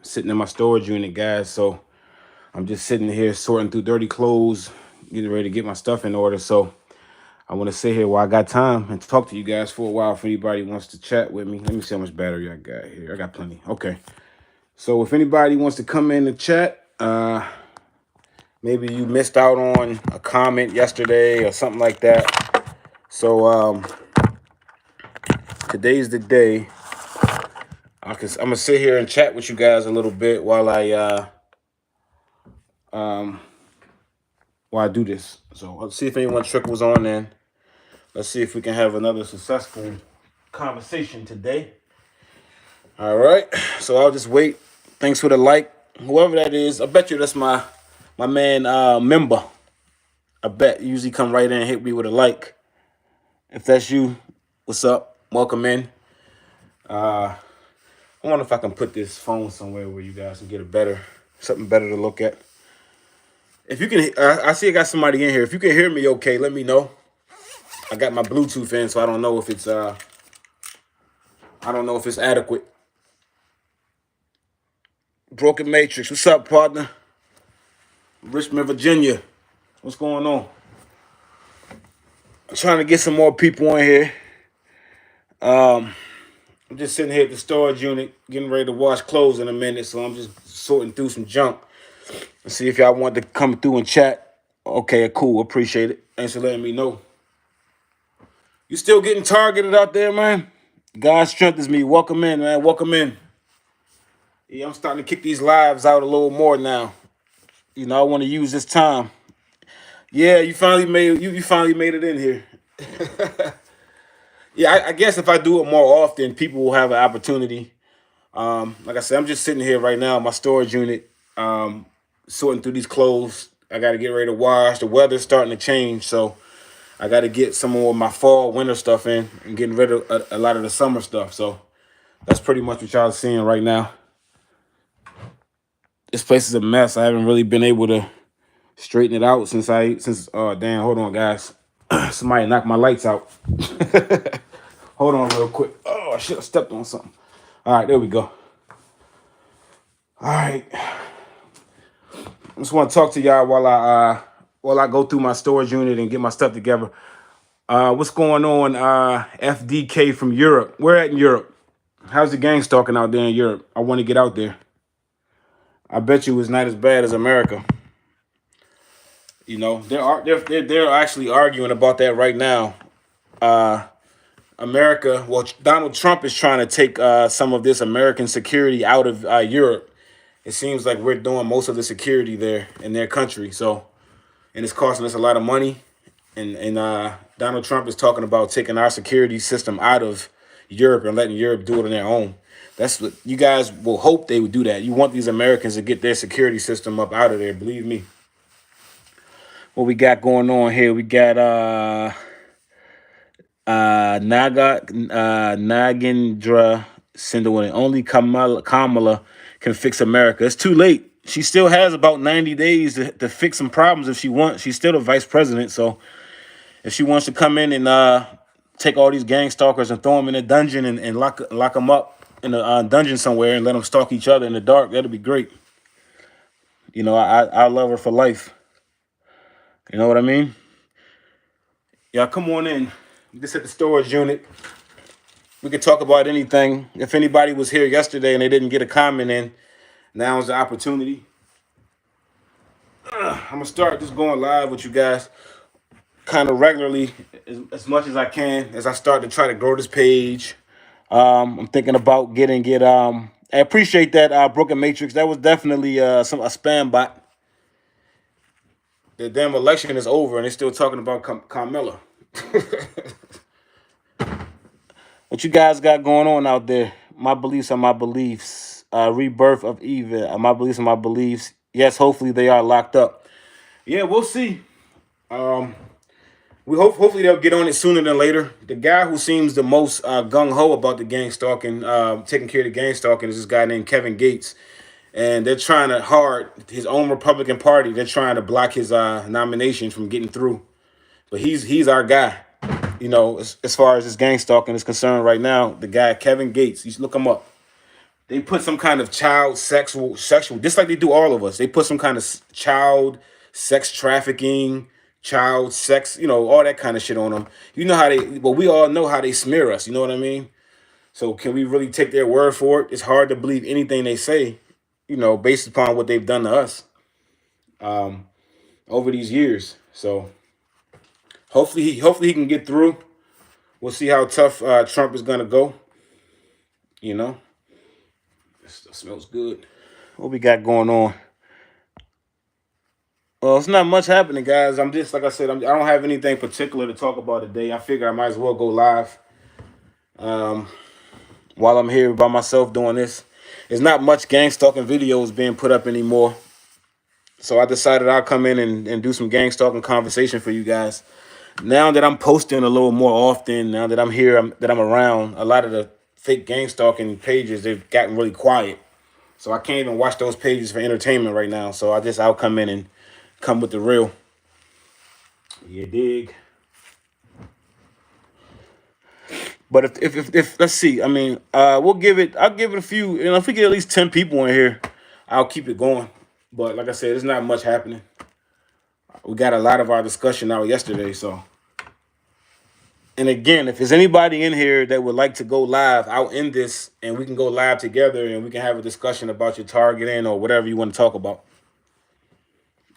sitting in my storage unit, guys. So I'm just sitting here sorting through dirty clothes, getting ready to get my stuff in order. So I want to sit here while I got time and talk to you guys for a while. If anybody wants to chat with me, let me see how much battery I got here. I got plenty. Okay. So if anybody wants to come in and chat, maybe you missed out on a comment yesterday or something like that. So today's the day. I'm gonna sit here and chat with you guys a little bit while I do this. So let's see if anyone trickles on in. Let's see if we can have another successful conversation today. All right. So I'll just wait. Thanks for the like. Whoever that is, I bet you that's my man member. I bet you usually come right in and hit me with a like. If that's you, what's up? Welcome in. I wonder if I can put this phone somewhere where you guys can get something better to look at. If you can, I see I got somebody in here. If you can hear me, okay, let me know. I got my Bluetooth in, so I don't know if it's adequate. Broken Matrix, what's up, partner? Richmond, Virginia, what's going on? I'm trying to get some more people in here. I'm just sitting here at the storage unit, getting ready to wash clothes in a minute, so I'm just sorting through some junk. Let's see if y'all want to come through and chat. Okay, cool, appreciate it. Thanks for letting me know. You still getting targeted out there, man? God strengthens me. Welcome in, man. Welcome in. Yeah, I'm starting to kick these lives out a little more now. You know, I want to use this time. Yeah, you finally made it in here. Yeah, I guess if I do it more often, people will have an opportunity. Like I said, I'm just sitting here right now in my storage unit, sorting through these clothes. I got to get ready to wash. The weather's starting to change, so I got to get some more of my fall, winter stuff in and getting rid of a lot of the summer stuff. So that's pretty much what y'all are seeing right now. This place is a mess. I haven't really been able to straighten it out since damn, hold on, guys. Somebody knocked my lights out. Hold on real quick. Oh, shit, I stepped on something. All right, there we go. All right. I just want to talk to y'all while I go through my storage unit and get my stuff together. What's going on, FDK from Europe? We're at in Europe. How's the gang stalking out there in Europe? I want to get out there. I bet you it's not as bad as America. You know, they're actually arguing about that right now. America, well, Donald Trump is trying to take some of this American security out of Europe. It seems like we're doing most of the security there in their country. So, and it's costing us a lot of money. And Donald Trump is talking about taking our security system out of Europe and letting Europe do it on their own. That's what you guys will hope they would do that. You want these Americans to get their security system up out of there. Believe me. What we got going on here? We got Nagendra Sindhu, and only Kamala can fix America. It's too late. She still has about 90 days to fix some problems if she wants. She's still the vice president, so if she wants to come in and take all these gang stalkers and throw them in a dungeon and lock them up in a dungeon somewhere and let them stalk each other in the dark, that'd be great. You know, I love her for life. You know what I mean? Yeah, come on in. This at the storage unit. We could talk about anything. If anybody was here yesterday and they didn't get a comment in, now's the opportunity. I'm going to start just going live with you guys kind of regularly as much as I can as I start to try to grow this page. I'm thinking about I appreciate that, Broken Matrix. That was definitely a spam bot. The damn election is over and they're still talking about Carmella. What you guys got going on out there? My beliefs are my beliefs. Rebirth of evil. My beliefs are my beliefs. Yes, hopefully they are locked up. Yeah, we'll see. Hopefully they'll get on it sooner than later. The guy who seems the most gung ho about the gang stalking, taking care of the gang stalking, is this guy named Kevin Gates, and they're trying to his own Republican Party. They're trying to block his nomination from getting through, but he's our guy. You know, as far as this gang stalking is concerned right now, the guy Kevin Gates, you should look him up. they put some kind of child sexual, just like they do all of us. They put some kind of child sex trafficking, child sex, all that kind of shit on them. You know how well, we all know how they smear us. You know what I mean? So can we really take their word for it? It's hard to believe anything they say, based upon what they've done to us over these years. So hopefully he can get through. We'll see how tough Trump is gonna go. This smells good. What we got going on? Well, it's not much happening, guys. I'm just like I said. I don't have anything particular to talk about today. I figure I might as well go live while I'm here by myself doing this. There's not much gang stalking videos being put up anymore, so I decided I'll come in and do some gang stalking conversation for you guys. Now that I'm posting a little more often, now that I'm here, that I'm around, a lot of the fake gang stalking pages, they've gotten really quiet. So I can't even watch those pages for entertainment right now. So I'll come in and come with the real. You dig? But if let's see, I mean, I'll give it a few, if we get at least 10 people in here, I'll keep it going. But like I said, there's not much happening. We got a lot of our discussion out yesterday, so. And again, if there's anybody in here that would like to go live, I'll end this and we can go live together and we can have a discussion about your targeting or whatever you want to talk about.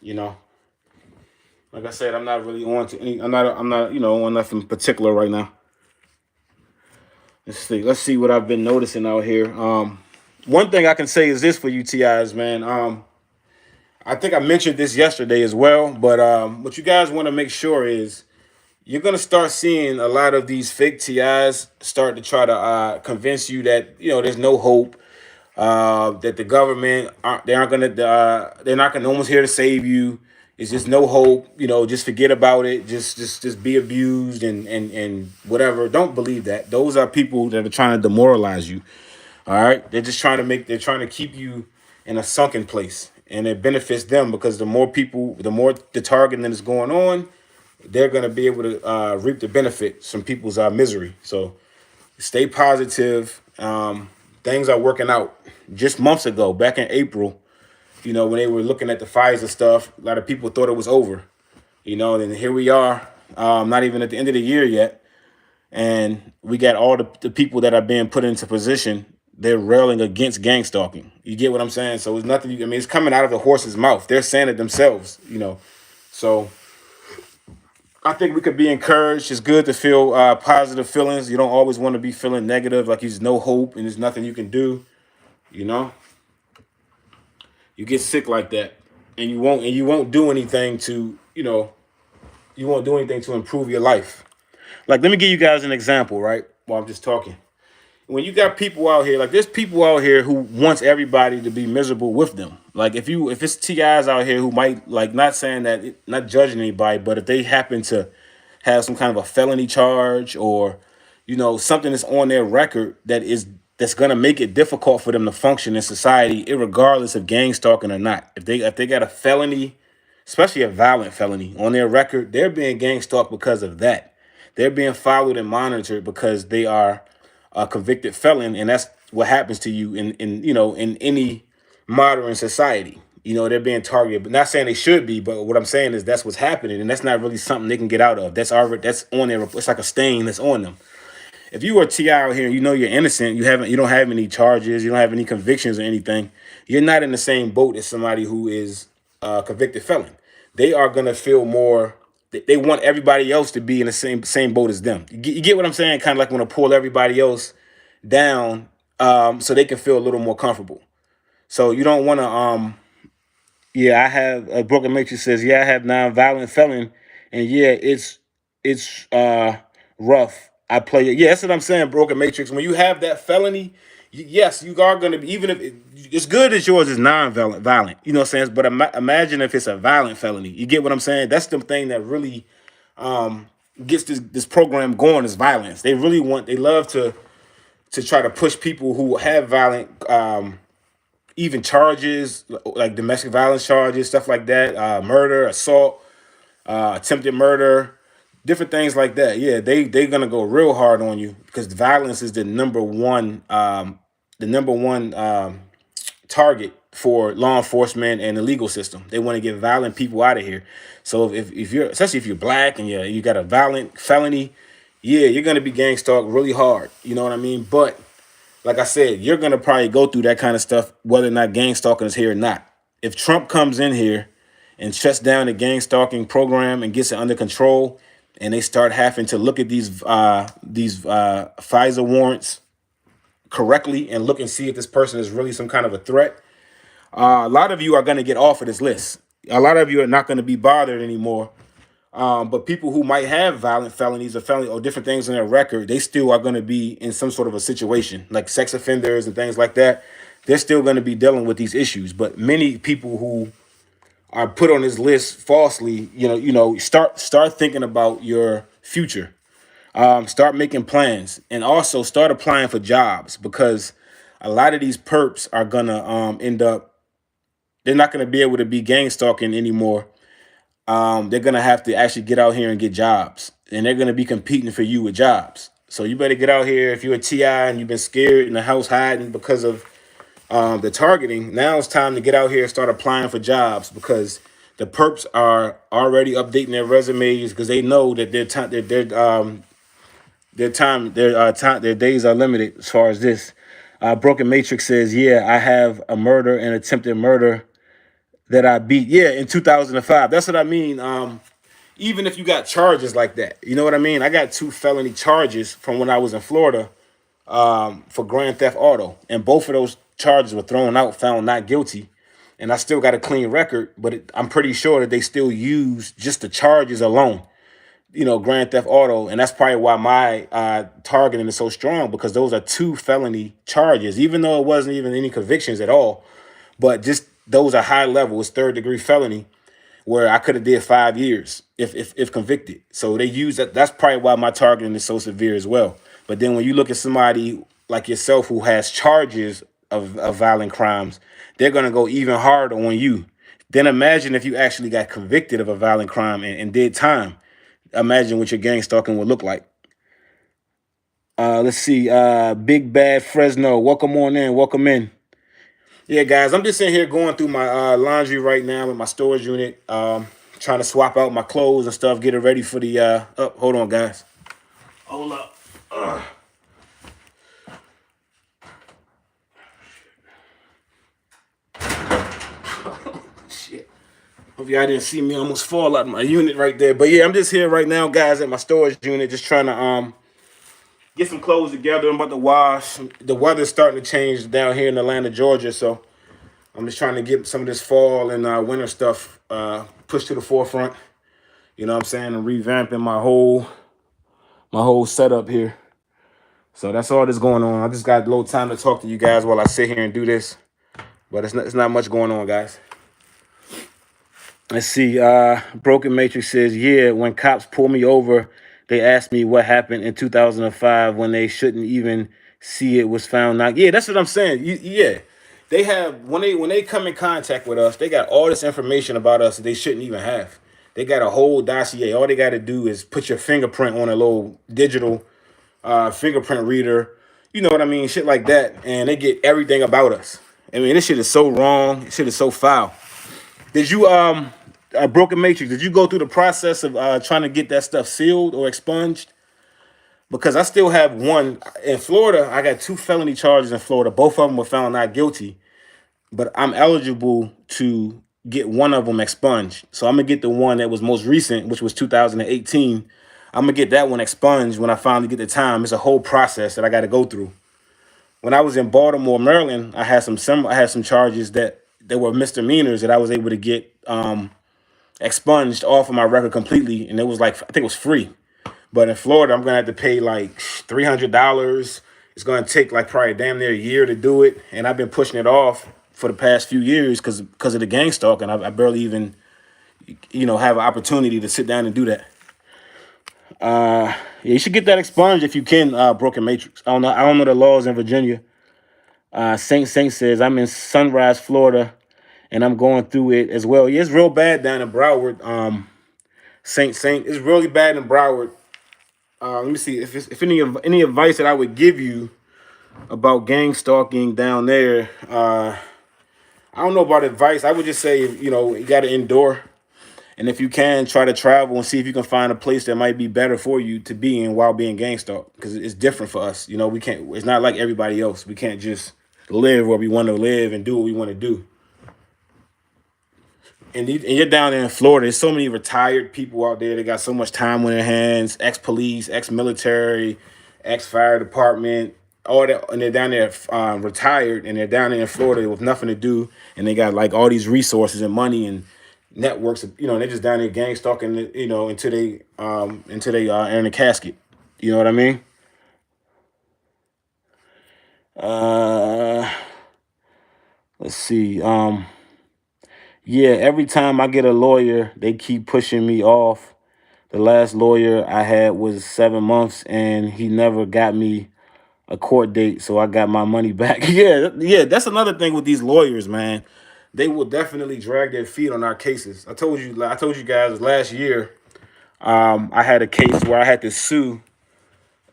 Like I said, I'm not really on to any. I'm not on nothing particular right now. Let's see what I've been noticing out here. One thing I can say is this for you TIs, man. I think I mentioned this yesterday as well, but what you guys want to make sure is you're going to start seeing a lot of these fake TIs start to try to convince you that, there's no hope, that the government, they're not going to, no one's here to save you. It's just no hope, just forget about it. Just be abused and whatever. Don't believe that. Those are people that are trying to demoralize you. All right. They're trying to keep you in a sunken place, and it benefits them because the more the targeting that is going on, they're going to be able to reap the benefits from people's misery. So stay positive. Things are working out. Just months ago, back in April, when they were looking at the Pfizer stuff, a lot of people thought it was over. And here we are, not even at the end of the year yet. And we got all the people that are being put into position. They're railing against gang stalking. You get what I'm saying? So it's nothing. It's coming out of the horse's mouth. They're saying it themselves, So I think we could be encouraged. It's good to feel positive feelings. You don't always want to be feeling negative, like there's no hope and there's nothing you can do. You get sick like that, and you won't do anything to improve your life. Like, let me give you guys an example, right? While I'm just talking. When you got people out here, like there's people out here who wants everybody to be miserable with them. Like if it's TIs out here who might, like, not saying that, not judging anybody, but if they happen to have some kind of a felony charge or, something that's on their record that's gonna make it difficult for them to function in society, irregardless of gang stalking or not. If they got a felony, especially a violent felony on their record, they're being gang stalked because of that. They're being followed and monitored because they are a convicted felon, and that's what happens to you in any modern society. They're being targeted, but not saying they should be. But what I'm saying is that's what's happening, and that's not really something they can get out of. That's on there. It's like a stain that's on them. If you were a TI out here and you're innocent, you don't have any charges, you don't have any convictions or anything, you're not in the same boat as somebody who is a convicted felon. They are gonna feel more. They want everybody else to be in the same boat as them. You get what I'm saying? Kind of like want to pull everybody else down, so they can feel a little more comfortable. So you don't want to. Yeah, I have a Broken Matrix says, yeah, I have non-violent felon, and yeah, it's rough. I play it. Yeah, that's what I'm saying, Broken Matrix. When you have that felony, yes, you are going to be, even if it's good as yours is non-violent, you know what I'm saying? But imagine if it's a violent felony. You get what I'm saying? That's the thing that really gets this program going, is violence. They love to try to push people who have violent, even charges, like domestic violence charges, stuff like that, murder, assault, attempted murder, different things like that. Yeah, they're gonna go real hard on you because violence is the number one the number one target for law enforcement and the legal system. They want to get violent people out of here. So if you're, especially if you're black and you got a violent felony, yeah, you're gonna be gang stalked really hard. You know what I mean? But like I said, you're gonna probably go through that kind of stuff whether or not gang stalking is here or not. If Trump comes in here and shuts down the gang stalking program and gets it under control, and they start having to look at these FISA warrants correctly and look and see if this person is really some kind of a threat, a lot of you are going to get off of this list. A lot of you are not going to be bothered anymore. But people who might have violent felonies or felony or different things in their record, they still are going to be in some sort of a situation, like sex offenders and things like that. They're still going to be dealing with these issues. But many people who are put on this list falsely, start thinking about your future. Start making plans, and also start applying for jobs, because a lot of these perps are gonna end up. They're not gonna be able to be gang stalking anymore. They're gonna have to actually get out here and get jobs, and they're gonna be competing for you with jobs. So you better get out here. If you're a TI and you've been scared in the house hiding because of the targeting, now it's time to get out here and start applying for jobs, because the perps are already updating their resumes because they know that their days are limited as far as this. Broken Matrix says, yeah, I have a murder and attempted murder that I beat. Yeah, in 2005. That's what I mean. Even if you got charges like that, you know what I mean? I got 2 felony charges from when I was in Florida for Grand Theft Auto. And both of those charges were thrown out, found not guilty. And I still got a clean record, but I'm pretty sure that they still use just the charges alone, Grand Theft Auto. And that's probably why my targeting is so strong, because those are 2 felony charges, even though it wasn't even any convictions at all. But just those are high level. It's 3rd-degree felony, where I could have did 5 years if convicted. So they use that. That's probably why my targeting is so severe as well. But then when you look at somebody like yourself who has charges of violent crimes, they're going to go even harder on you. Then imagine if you actually got convicted of a violent crime and did time. Imagine what your gang stalking would look like. Let's see. Big Bad Fresno. Welcome on in. Welcome in. Yeah, guys, I'm just sitting here going through my laundry right now in my storage unit, trying to swap out my clothes and stuff, get it ready for the. Hold on, guys. Hold up. Shit. Hope y'all didn't see me almost fall out of my unit right there. But yeah, I'm just here right now, guys, at my storage unit, just trying to get some clothes together. I'm about to wash. The weather's starting to change down here in Atlanta, Georgia, so I'm just trying to get some of this fall and winter stuff pushed to the forefront. You know what I'm saying? And revamping my whole setup here. So that's all that's going on. I just got a little time to talk to you guys while I sit here and do this. But it's not much going on, guys. Let's see. Broken Matrix says, yeah, when cops pull me over, they ask me what happened in 2005 when they shouldn't even see it was found not. Yeah, that's what I'm saying. Yeah. They have, when they come in contact with us, they got all this information about us that they shouldn't even have. They got a whole dossier. All they got to do is put your fingerprint on a little digital fingerprint reader. You know what I mean? Shit like that. And they get everything about us. I mean, this shit is so wrong. This shit is so foul. Did you, Broken Matrix, did you go through the process of trying to get that stuff sealed or expunged? Because I still have one in Florida. I got 2 felony charges in Florida. Both of them were found not guilty, but I'm eligible to get one of them expunged. So I'm gonna get the one that was most recent, which was 2018. I'm gonna get that one expunged when I finally get the time. It's a whole process that I got to go through. When I was in Baltimore, Maryland, I had some charges that were misdemeanors that I was able to get expunged off of my record completely, and it was like, I think it was free. But in Florida, I'm gonna have to pay like $300. It's gonna take like probably damn near a year to do it, and I've been pushing it off for the past few years because of the gang stalk, and I barely even have an opportunity to sit down and do that. Yeah, you should get that expunged if you can. Broken Matrix. I don't know the laws in Virginia. Saint says I'm in Sunrise, Florida, and I'm going through it as well. Yeah, it's real bad down in Broward. Saint, it's really bad in Broward. Let me see if any advice that I would give you about gang stalking down there. I don't know about advice. I would just say, you got to endure. And if you can, try to travel and see if you can find a place that might be better for you to be in while being gang stalked. Because it's different for us. We can't, it's not like everybody else. We can't just live where we want to live and do what we want to do. And you're down there in Florida. There's so many retired people out there. They got so much time on their hands. Ex-police, ex-military, ex-fire department, all that, and they're down there retired, and they're down there in Florida with nothing to do, and they got like all these resources and money and networks. And they're just down there gang stalking. Until they are in a casket. You know what I mean? Uh, let's see. Yeah, every time I get a lawyer, they keep pushing me off. The last lawyer I had was 7 months, and he never got me a court date, so I got my money back. Yeah, that's another thing with these lawyers, man. They will definitely drag their feet on our cases. I told you guys last year. I had a case where I had to sue.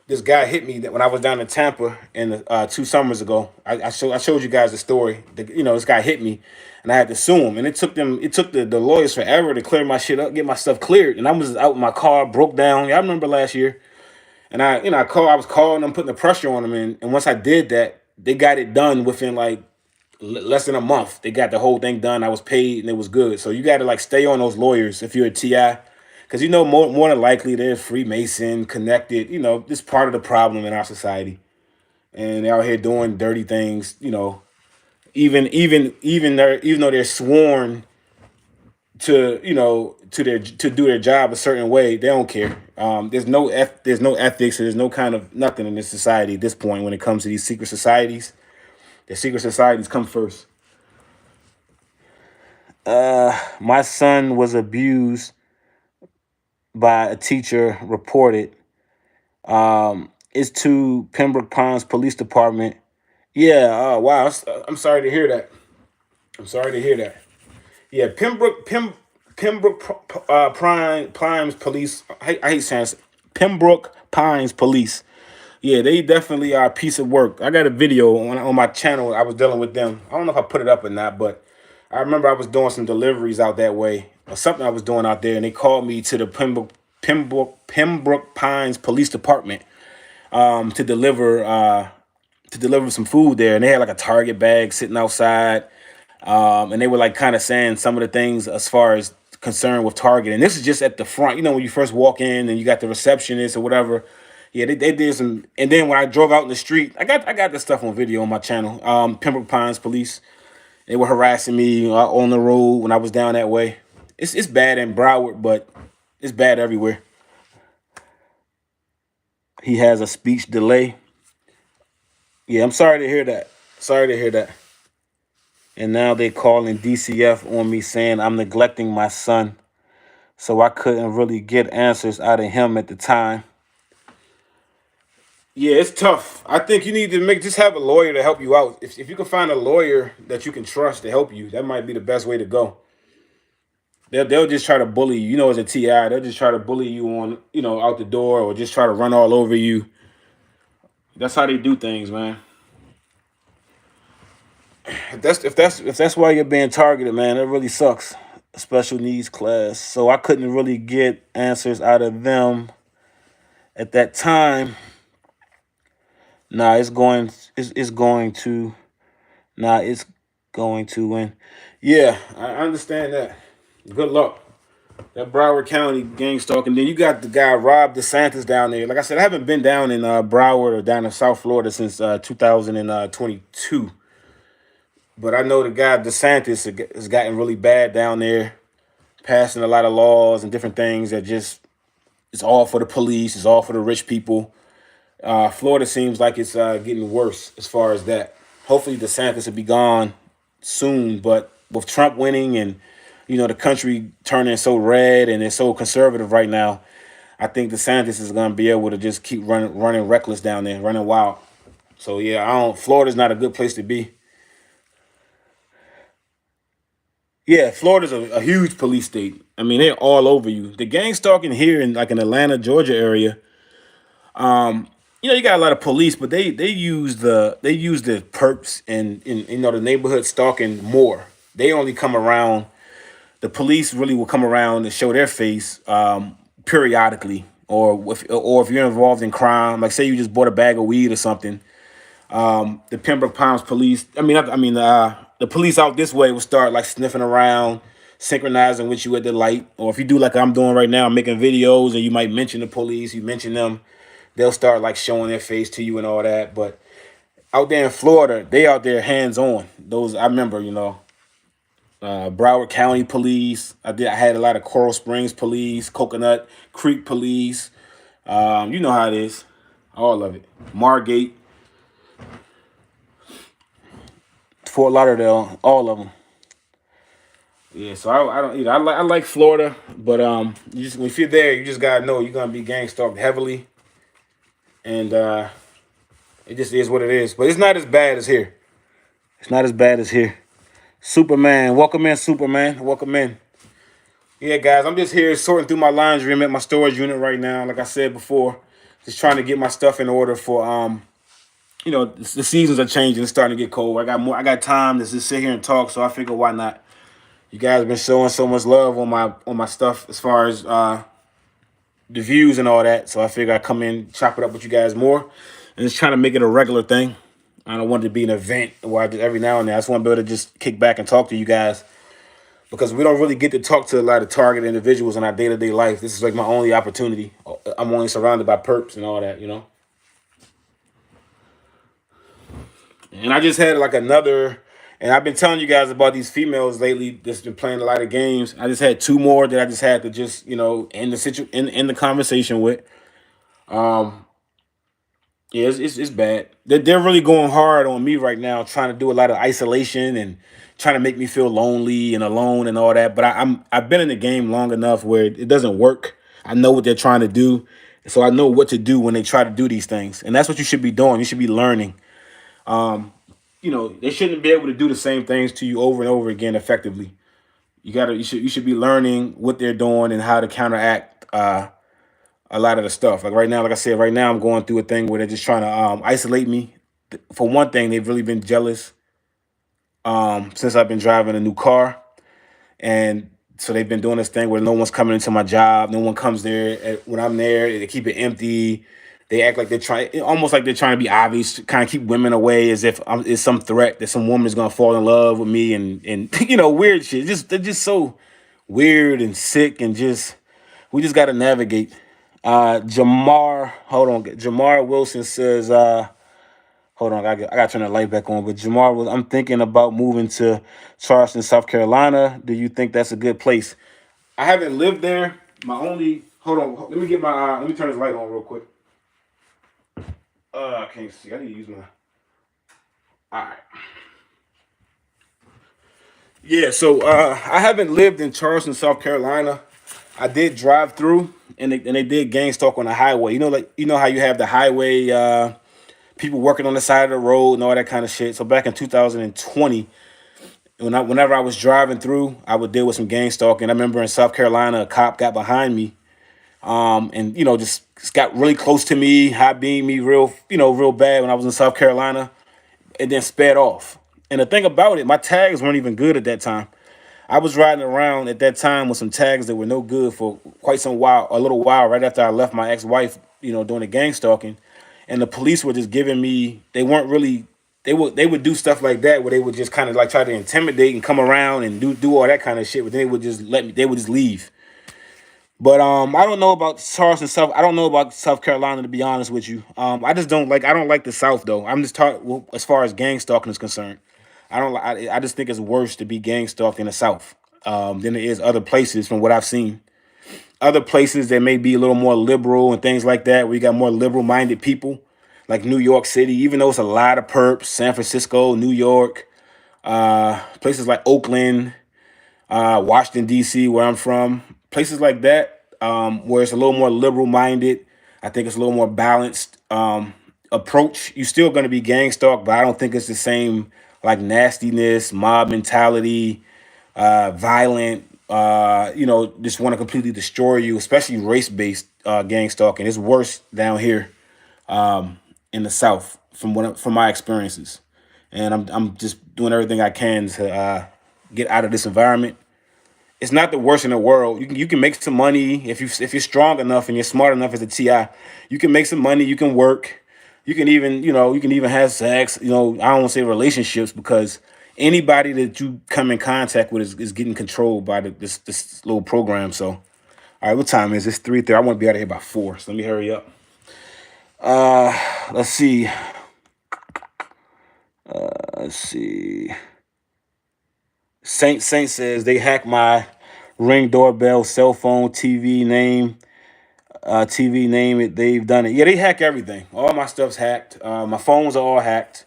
This guy hit me that when I was down in Tampa in 2 summers ago. I showed you guys the story. This guy hit me, and I had to sue him. And it took the lawyers forever to clear my shit up, get my stuff cleared. And I was out in my car, broke down. Yeah, I remember last year. And I was calling them, putting the pressure on them. And once I did that, they got it done within like less than a month. They got the whole thing done. I was paid and it was good. So you got to like stay on those lawyers if you're a TI. Because more than likely they're Freemason, connected. This part of the problem in our society. And they're out here doing dirty things, even though they're sworn to do their job a certain way, they don't care. There's no ethics, there's no kind of nothing in this society at this point when it comes to these secret societies. The secret societies come first. My son was abused by a teacher, reported. It's to Pembroke Pines Police Department. Yeah, wow. I'm sorry to hear that. I'm sorry to hear that. Yeah, Pembroke Pines Police. I hate saying this. Pembroke Pines Police. Yeah, they definitely are a piece of work. I got a video on my channel. I was dealing with them. I don't know if I put it up or not, but I remember I was doing some deliveries out that way or something I was doing out there, and they called me to the Pembroke Pines Police Department to deliver some food there, and they had like a Target bag sitting outside. And they were like kind of saying some of the things as far as concerned with Target. And this is just at the front, when you first walk in and you got the receptionist or whatever. Yeah, they did some. And then when I drove out in the street, I got this stuff on video on my channel. Pembroke Pines Police. They were harassing me on the road when I was down that way. It's bad in Broward, but it's bad everywhere. He has a speech delay. Yeah, I'm sorry to hear that. Sorry to hear that. And now they calling DCF on me saying I'm neglecting my son. So I couldn't really get answers out of him at the time. Yeah, it's tough. I think you need to just have a lawyer to help you out. If you can find a lawyer that you can trust to help you, that might be the best way to go. They'll just try to bully you. As a TI, they'll just try to bully you on, out the door, or just try to run all over you. That's how they do things, man. If that's why you're being targeted, man, it really sucks. Special needs class. So I couldn't really get answers out of them at that time. Nah, it's going to win. Yeah, I understand that. Good luck. That Broward County gang stalking. Then you got the guy Rob DeSantis down there. Like I said, I haven't been down in Broward or down in South Florida since 2022. But I know the guy DeSantis has gotten really bad down there, passing a lot of laws and different things that just it's all for the police, it's all for the rich people. Florida seems like it's getting worse as far as that. Hopefully DeSantis will be gone soon, but with Trump winning and the country turning so red and it's so conservative right now, I think DeSantis is going to be able to just keep running reckless down there, running wild. So yeah, Florida's not a good place to be. Yeah, Florida's a huge police state. I mean, they're all over you. The gang stalking here in like in Atlanta, Georgia area, you got a lot of police, but they use the perps and the neighborhood stalking more. They only come around. The police really will come around and show their face periodically, or if you're involved in crime, like say you just bought a bag of weed or something. The Pembroke Pines police, the police out this way will start like sniffing around, synchronizing with you at the light, or if you do like I'm doing right now, making videos, and you might mention the police, you mention them, they'll start like showing their face to you and all that. But out there in Florida, they out there hands on. Those I remember, Broward County Police. I had a lot of Coral Springs Police, Coconut Creek Police. You know how it is, all of it. Margate, Fort Lauderdale, all of them. Yeah, so I don't either. I like Florida, but you just if you're there, you just gotta know you're gonna be gang stalked heavily, and it just is what it is. But it's not as bad as here. It's not as bad as here. Superman, welcome in, Superman, welcome in. Yeah, guys, I'm just here sorting through my laundry. I'm at my storage unit right now. Like I said before, just trying to get my stuff in order for the seasons are changing. It's starting to get cold. I got time to just sit here and talk. So I figure why not? You guys have been showing so much love on my stuff as far as the views and all that. So I figure I come in, chop it up with you guys more, and just trying to make it a regular thing. I don't want it to be an event where I just every now and then I just want to be able to just kick back and talk to you guys, because we don't really get to talk to a lot of target individuals in our day-to-day life. This is like my only opportunity. I'm only surrounded by perps and all that. And I just had like another, and I've been telling you guys about these females lately that's been playing a lot of games. I just had two more that I just had to just, end the conversation with. Yeah, it's bad. They're really going hard on me right now, trying to do a lot of isolation and trying to make me feel lonely and alone and all that. But I've been in the game long enough where it doesn't work. I know what they're trying to do, so I know what to do when they try to do these things. And that's what you should be doing. You should be learning. They shouldn't be able to do the same things to you over and over again effectively. You should be learning what they're doing and how to counteract a lot of the stuff. Like right now, like I said, right now I'm going through a thing where they're just trying to isolate me. For one thing, they've really been jealous since I've been driving a new car, and so they've been doing this thing where no one's coming into my job, no one comes there when I'm there. They keep it empty. They act like they're trying, almost like they're trying to be obvious, kind of keep women away, as if it's some threat that some woman is gonna fall in love with me, and weird shit. They're just so weird and sick, and just we just got to navigate. Jamar, hold on. Jamar Wilson says, hold on, I got to turn the light back on. But Jamar, I'm thinking about moving to Charleston, South Carolina. Do you think that's a good place? I haven't lived there. Hold on. Let me turn this light on real quick. I can't see. I need to use my. All right. Yeah, so I haven't lived in Charleston, South Carolina. I did drive through, and they did gang stalk on the highway. How you have the highway people working on the side of the road and all that kind of shit. So back in 2020, whenever I was driving through, I would deal with some gang stalking. I remember in South Carolina, a cop got behind me, and just got really close to me, high beamed me real bad when I was in South Carolina, and then sped off. And the thing about it, my tags weren't even good at that time. I was riding around at that time with some tags that were no good for quite a little while, right after I left my ex-wife, doing the gang stalking. And the police were just giving me, they weren't really, they would do stuff like that where they would just kind of like try to intimidate and come around and do all that kind of shit, but they would just they would just leave. But I don't know about I don't know about South Carolina, to be honest with you. I don't like the South though. I'm just talking as far as gang stalking is concerned. I just think it's worse to be gang stalked in the South than it is other places from what I've seen. Other places that may be a little more liberal and things like that, where you got more liberal-minded people, like New York City, even though it's a lot of perps, San Francisco, New York, places like Oakland, Washington, D.C., where I'm from, places like that, where it's a little more liberal-minded. I think it's a little more balanced approach. You're still going to be gang stalked, but I don't think it's the same like nastiness, mob mentality, violent, just want to completely destroy you, especially race-based gang stalking. It's worse down here. in the South from my experiences, and I'm just doing everything I can to get out of this environment. It's not the worst in the world. You can make some money if you're strong enough and you're smart enough as a TI. You can make some money. You can work. You can even have sex. I don't want to say relationships because anybody that you come in contact with is getting controlled by this little program. So, all right, what time is it? It's 3:30. I want to be out of here by 4. So let me hurry up. Let's see. Let's see. Saint says they hacked my Ring doorbell, cell phone, TV name it. They've done it. Yeah, they hack everything. All my stuff's hacked. My phones are all hacked.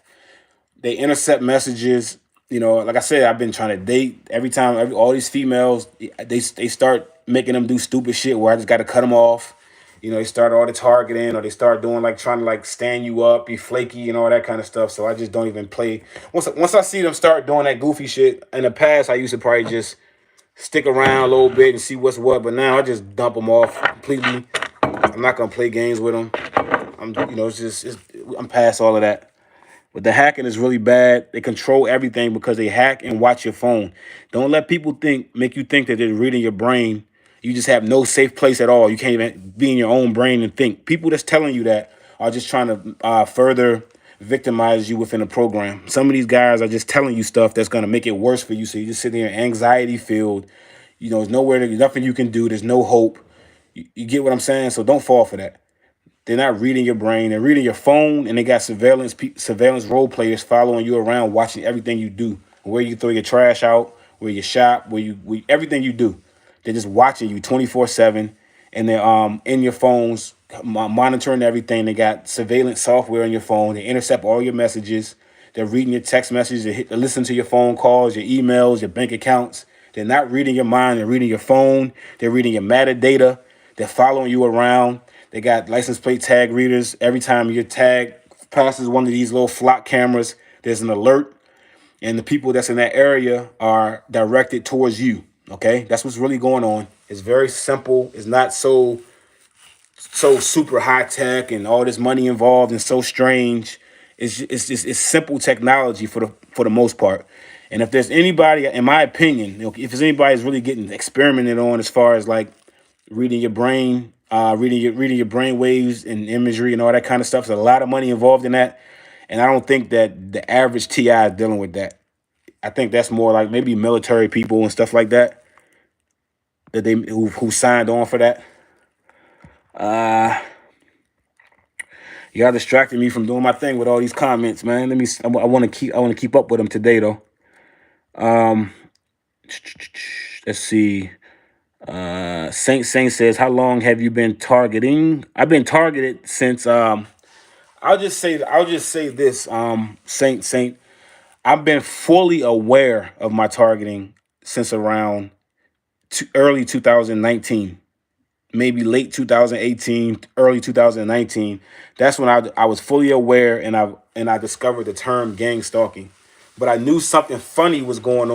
They intercept messages. Like I said, I've been trying to date every time. All these females, they start making them do stupid shit where I just got to cut them off. They start all the targeting, or they start doing like trying to like stand you up, be flaky, and all that kind of stuff. So I just don't even play. Once I see them start doing that goofy shit. In the past, I used to probably just stick around a little bit and see what's what. But now I just dump them off completely. I'm not gonna play games with them. I'm past all of that. But the hacking is really bad. They control everything because they hack and watch your phone. Don't let people make you think that they're reading your brain. You just have no safe place at all. You can't even be in your own brain and think. People that's telling you that are just trying to further victimize you within the program. Some of these guys are just telling you stuff that's gonna make it worse for you. So you just sit there anxiety filled. There's there's nothing you can do. There's no hope. You get what I'm saying? So don't fall for that. They're not reading your brain. They're reading your phone, and they got surveillance role players following you around, watching everything you do, where you throw your trash out, where you shop, everything you do. They're just watching you 24/7, and they're in your phones, monitoring everything. They got surveillance software on your phone. They intercept all your messages. They're reading your text messages. They listen to your phone calls, your emails, your bank accounts. They're not reading your mind. They're reading your phone. They're reading your metadata. They're following you around. They got license plate tag readers. Every time your tag passes one of these little flock cameras, there's an alert, and the people that's in that area are directed towards you. Okay, that's what's really going on. It's very simple. It's not so super high tech and all this money involved and so strange. It's simple technology for the most part. And if there's anybody, in my opinion, if there's anybody that's really getting experimented on as far as like reading your brain, reading your brain waves and imagery and all that kind of stuff. There's a lot of money involved in that, and I don't think that the average TI is dealing with that. I think that's more like maybe military people and stuff like that who signed on for that. Y'all distracted me from doing my thing with all these comments, man. Let me. I want to keep up with them today, though. Let's see. Saint says, "How long have you been targeting?" I've been targeted since. I'll just say this. Saint. I've been fully aware of my targeting since around early 2019, maybe late 2018, early 2019. That's when I was fully aware, and I discovered the term gang stalking. But I knew something funny was going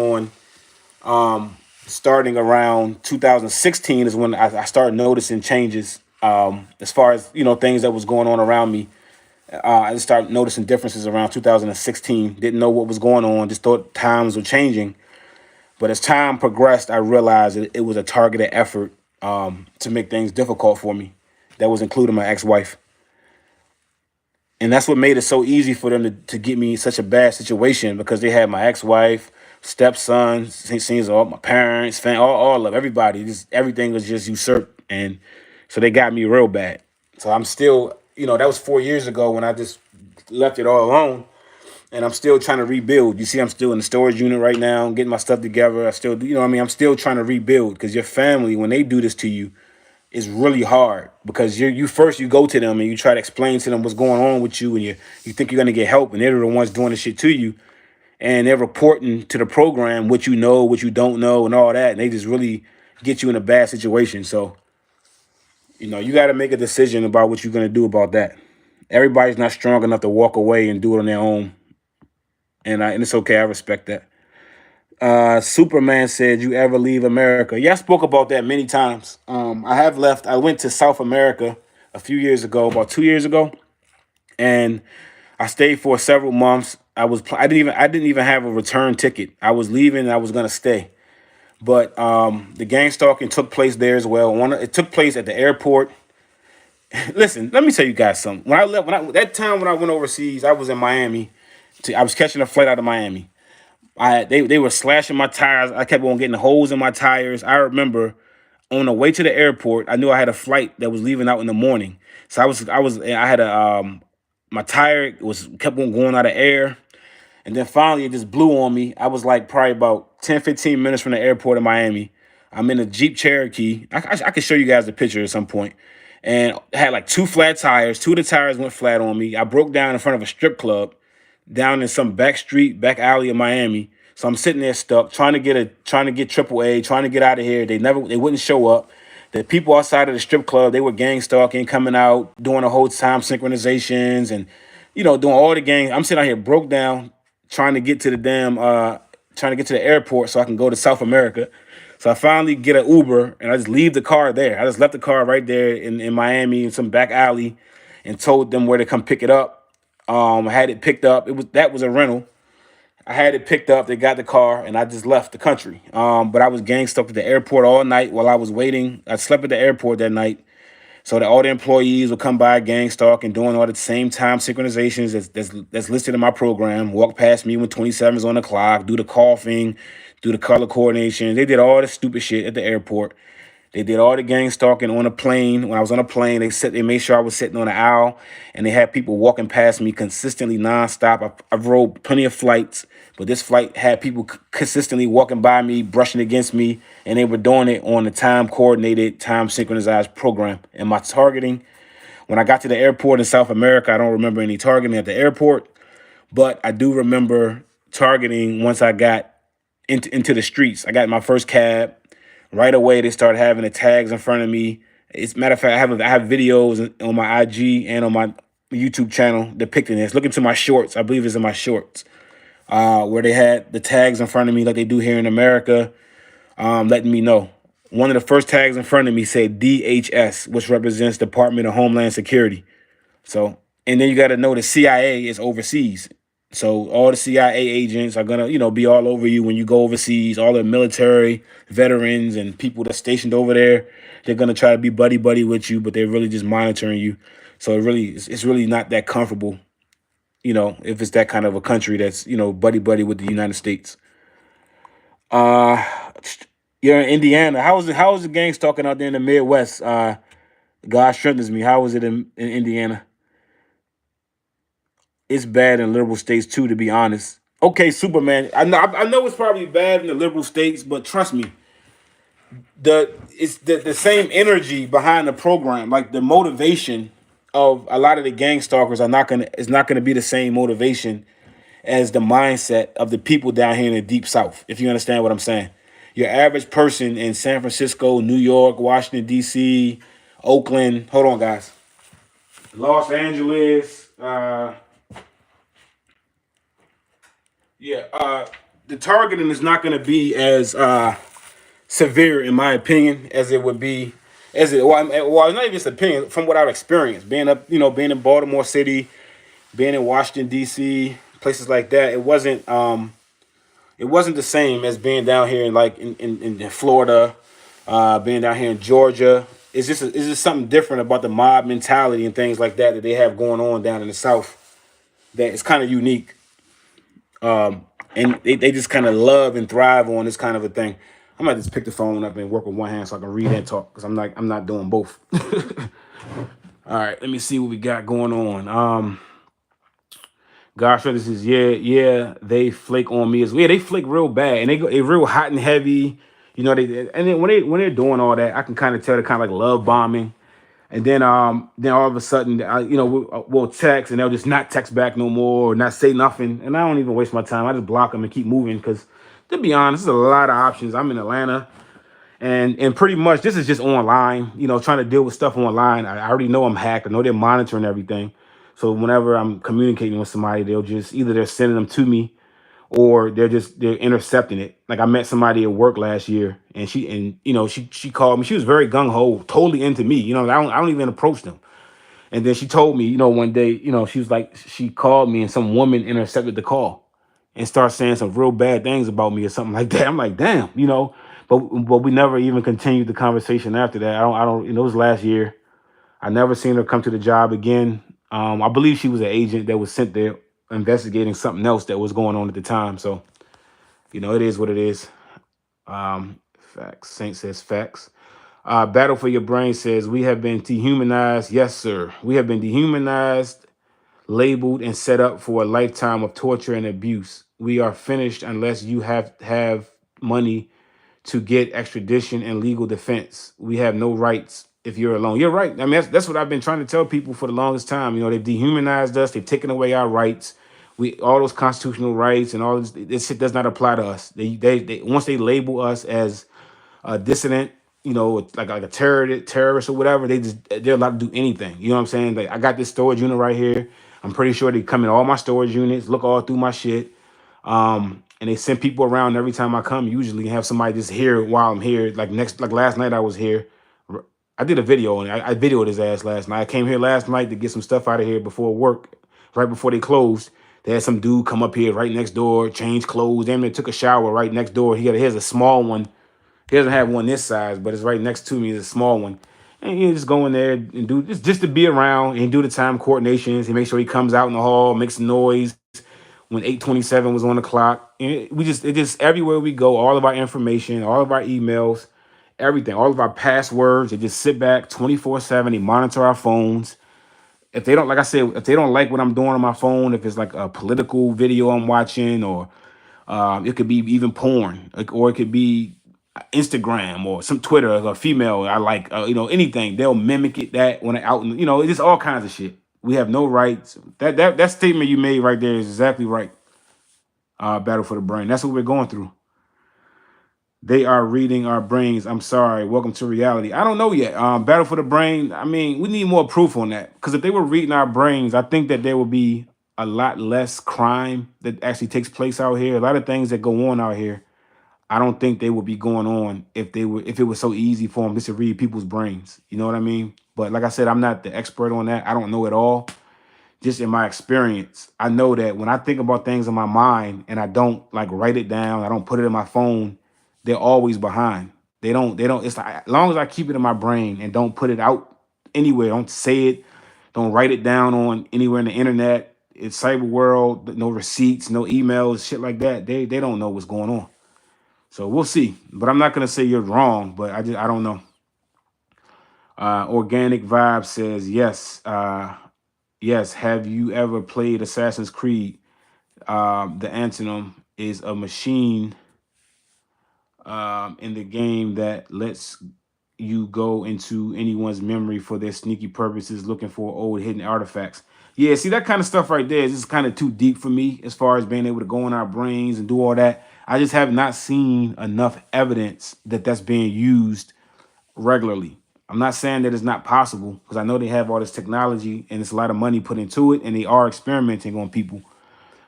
on. Starting around 2016 is when I started noticing changes. As far as things that was going on around me. I just started noticing differences around 2016. Didn't know what was going on. Just thought times were changing. But as time progressed, I realized it was a targeted effort to make things difficult for me. That was including my ex-wife. And that's what made it so easy for them to get me in such a bad situation, because they had my ex-wife, stepson, scenes all my parents, all of everybody. Just everything was just usurped, and so they got me real bad. So I'm still, that was 4 years ago when I just left it all alone, and I'm still trying to rebuild. You see, I'm still in the storage unit right now, getting my stuff together. I still, what I mean, I'm still trying to rebuild, because your family, when they do this to you, it's really hard, because you go to them and you try to explain to them what's going on with you, and you think you're gonna get help, and they're the ones doing the shit to you, and they're reporting to the program what you know, what you don't know, and all that, and they just really get you in a bad situation. So you got to make a decision about what you're gonna do about that. Everybody's not strong enough to walk away and do it on their own, and it's okay. I respect that. Superman said, "You ever leave America?" Yeah, I spoke about that many times. I have left. I went to South America a few years ago, about 2 years ago. and I stayed for several months. I didn't even have a return ticket. I was leaving and I was gonna stay. But the gang stalking took place there as well. It took place at the airport. Listen, let me tell you guys something. That time when I went overseas, I was in Miami. I was catching a flight out of Miami. They were slashing my tires. I kept on getting holes in my tires. I remember on the way to the airport, I knew I had a flight that was leaving out in the morning. So I had a my tire was kept on going out of air. And then finally, it just blew on me. I was like probably about 10, 15 minutes from the airport in Miami. I'm in a Jeep Cherokee. I could show you guys a picture at some point. And I had like two flat tires. Two of the tires went flat on me. I broke down in front of a strip club down in some back street, back alley of Miami. So I'm sitting there stuck, trying to get AAA, trying to get out of here. They wouldn't show up. The people outside of the strip club, they were gang stalking, coming out, doing the whole time synchronizations and, doing all the gang. I'm sitting out here broke down, trying to get to the trying to get to the airport so I can go to South America. So I finally get an Uber and I just leave the car there. I just left the car right there in Miami in some back alley and told them where to come pick it up. I had it picked up. That was a rental. I had it picked up. They got the car, and I just left the country. But I was gang stalked at the airport all night while I was waiting. I slept at the airport that night, so that all the employees would come by gang stalk and doing all the same time synchronizations that's listed in my program. Walk past me when 27's on the clock, do the coughing, do the color coordination. They did all the stupid shit at the airport. They did all the gang stalking on a plane. When I was on a plane, they made sure I was sitting on the aisle, and they had people walking past me consistently nonstop. I've rode plenty of flights, but this flight had people consistently walking by me, brushing against me, and they were doing it on the time coordinated, time synchronized program. And my targeting, when I got to the airport in South America, I don't remember any targeting at the airport, but I do remember targeting once I got into the streets. I got my first cab. Right away, they started having the tags in front of me. As a matter of fact, I have videos on my IG and on my YouTube channel depicting this. Look into my shorts. I believe it's in my shorts where they had the tags in front of me like they do here in America, letting me know. One of the first tags in front of me said DHS, which represents Department of Homeland Security. So, and then you got to know the CIA is overseas. So all the CIA agents are gonna, be all over you when you go overseas. All the military veterans and people that's stationed over there, they're gonna try to be buddy buddy with you, but they're really just monitoring you. So it's really not that comfortable, if it's that kind of a country that's buddy buddy with the United States. Uh, you're in Indiana. How was the gang stalking out there in the Midwest? God strengthens me. How was it in Indiana? It's bad in liberal states too, to be honest. Okay, Superman. I know it's probably bad in the liberal states, but trust me, it's the same energy behind the program. Like the motivation of a lot of the gang stalkers is not gonna be the same motivation as the mindset of the people down here in the deep south, if you understand what I'm saying. Your average person in San Francisco, New York, Washington, DC, Oakland, hold on guys. Los Angeles, the targeting is not going to be as severe, in my opinion, as it would be. Well, not even just opinion. From what I've experienced, being in Baltimore City, being in Washington D.C., places like that, it wasn't the same as being down here in Florida, being down here in Georgia. It's just something different about the mob mentality and things like that they have going on down in the South. That is kind of unique. And they just kind of love and thrive on this kind of a thing. I might just pick the phone up and work with one hand so I can read and talk because I'm not doing both. All right, let me see what we got going on. Gosh, this is they flake on me as well. Yeah, they flake real bad and they real hot and heavy. And then when they're doing all that, I can kind of tell they're kind of like love bombing. And then all of a sudden, we'll text and they'll just not text back no more or not say nothing. And I don't even waste my time. I just block them and keep moving because, to be honest, there's a lot of options. I'm in Atlanta, and pretty much this is just online. Trying to deal with stuff online. I already know I'm hacked. I know they're monitoring everything. So whenever I'm communicating with somebody, they're sending them to me or they're intercepting it. Like I met somebody at work last year and she called me. She was very gung ho, totally into me. I don't even approach them. And then she told me, one day, she was like, she called me and some woman intercepted the call and started saying some real bad things about me or something like that. I'm like, damn. But we never even continued the conversation after that. I don't, it was last year. I never seen her come to the job again. I believe she was an agent that was sent there investigating something else that was going on at the time. So, it is what it is. Facts. Saint says facts. Battle for Your Brain says, we have been dehumanized. Yes, sir. We have been dehumanized, labeled, and set up for a lifetime of torture and abuse. We are finished unless you have money to get extradition and legal defense. We have no rights if you're alone. You're right. I mean, that's what I've been trying to tell people for the longest time. They've dehumanized us. They've taken away our rights. All those constitutional rights and all this shit does not apply to us. They once they label us as a dissident, like a terrorist or whatever, they're allowed to do anything. You know what I'm saying? Like, I got this storage unit right here. I'm pretty sure they come in all my storage units, look all through my shit. And they send people around every time I come, usually have somebody just here while I'm here. Like last night I was here. I did a video and I videoed his ass last night. I came here last night to get some stuff out of here before work, right before they closed. They had some dude come up here right next door, change clothes. Damn, they took a shower right next door. Here's a small one. He doesn't have one this size, but it's right next to me. It's a small one. And you just go in there and do just to be around and do the time coordinations. He makes sure he comes out in the hall, makes noise when 8:27 was on the clock. And it just everywhere we go, all of our information, all of our emails, everything, all of our passwords, they just sit back 24/7. They monitor our phones. If they don't, like I said, if they don't like what I'm doing on my phone, if it's like a political video I'm watching, or it could be even porn, or it could be Instagram or some Twitter, or a female I like, anything. They'll mimic that when they're out. It's just all kinds of shit. We have no rights. That statement you made right there is exactly right. Battle for the Brain. That's what we're going through. They are reading our brains. I'm sorry. Welcome to reality. I don't know yet. Battle for the Brain. I mean, we need more proof on that, because if they were reading our brains, I think that there would be a lot less crime that actually takes place out here. A lot of things that go on out here, I don't think they would be going on if it was so easy for them just to read people's brains. You know what I mean? But like I said, I'm not the expert on that. I don't know it all. Just in my experience, I know that when I think about things in my mind and I don't like write it down, I don't put it in my phone, they're always behind. They don't, it's like, as long as I keep it in my brain and don't put it out anywhere, don't say it, don't write it down on anywhere in the internet, it's cyber world, no receipts, no emails, shit like that. They don't know what's going on. So we'll see. But I'm not gonna say you're wrong, but I don't know. Organic Vibe says yes. Yes. Have you ever played Assassin's Creed? The antonym is a machine in the game that lets you go into anyone's memory for their sneaky purposes, looking for old hidden artifacts. Yeah, see, that kind of stuff right there is just kind of too deep for me as far as being able to go in our brains and do all that. I just have not seen enough evidence that that's being used regularly. I'm not saying that it's not possible, because I know they have all this technology and it's a lot of money put into it and they are experimenting on people.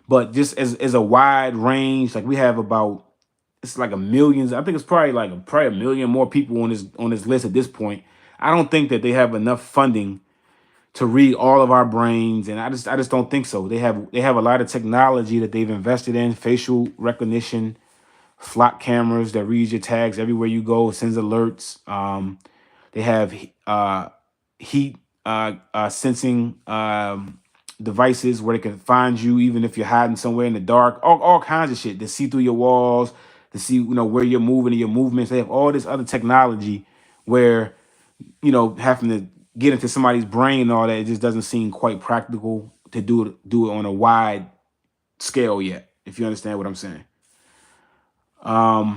But just as a wide range, like we have about, it's like a millions. I think it's probably a million more people on this list at this point. I don't think that they have enough funding to read all of our brains, and I just don't think so. They have a lot of technology that they've invested in, facial recognition, flock cameras that reads your tags everywhere you go, sends alerts. They have heat sensing devices where they can find you even if you're hiding somewhere in the dark. All kinds of shit to see through your walls, to see where you're moving and your movements. They have all this other technology where having to get into somebody's brain and all that, it just doesn't seem quite practical to do it on a wide scale yet, if you understand what I'm saying. I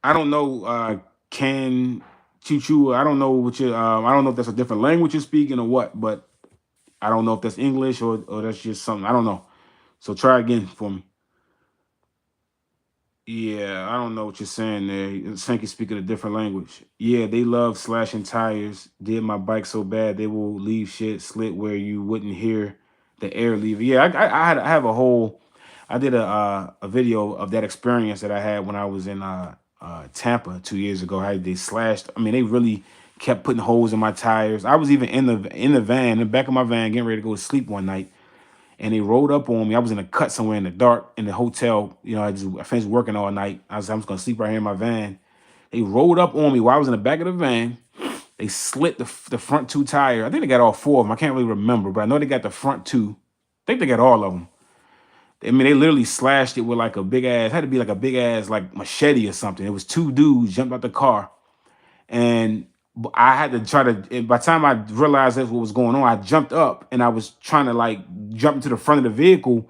don't know, can Choo Choo, I don't know what you I don't know if that's a different language you're speaking or what, but I don't know if that's English or that's just something. I don't know. So try again for me. Yeah, I don't know what you're saying there. It's like you're speaking a different language. Yeah, they love slashing tires. Did my bike so bad they will leave shit slit where you wouldn't hear the air leave. Yeah, I have a whole. I did a video of that experience that I had when I was in Tampa 2 years ago. How they slashed. I mean, they really kept putting holes in my tires. I was even in the van, in the back of my van, getting ready to go to sleep one night, and they rolled up on me. I was in a cut somewhere in the dark in the hotel. You know, I finished working all night. I'm just gonna sleep right here in my van. They rolled up on me while I was in the back of the van. They slit the front two tires. I think they got all four of them. I can't really remember, but I know they got the front two. I think they got all of them. I mean, they literally slashed it with like a big ass, had to be like a big ass like machete or something. It was two dudes jumped out the car, and I had to try to. By the time I realized that's what was going on, I jumped up and I was trying to like jump into the front of the vehicle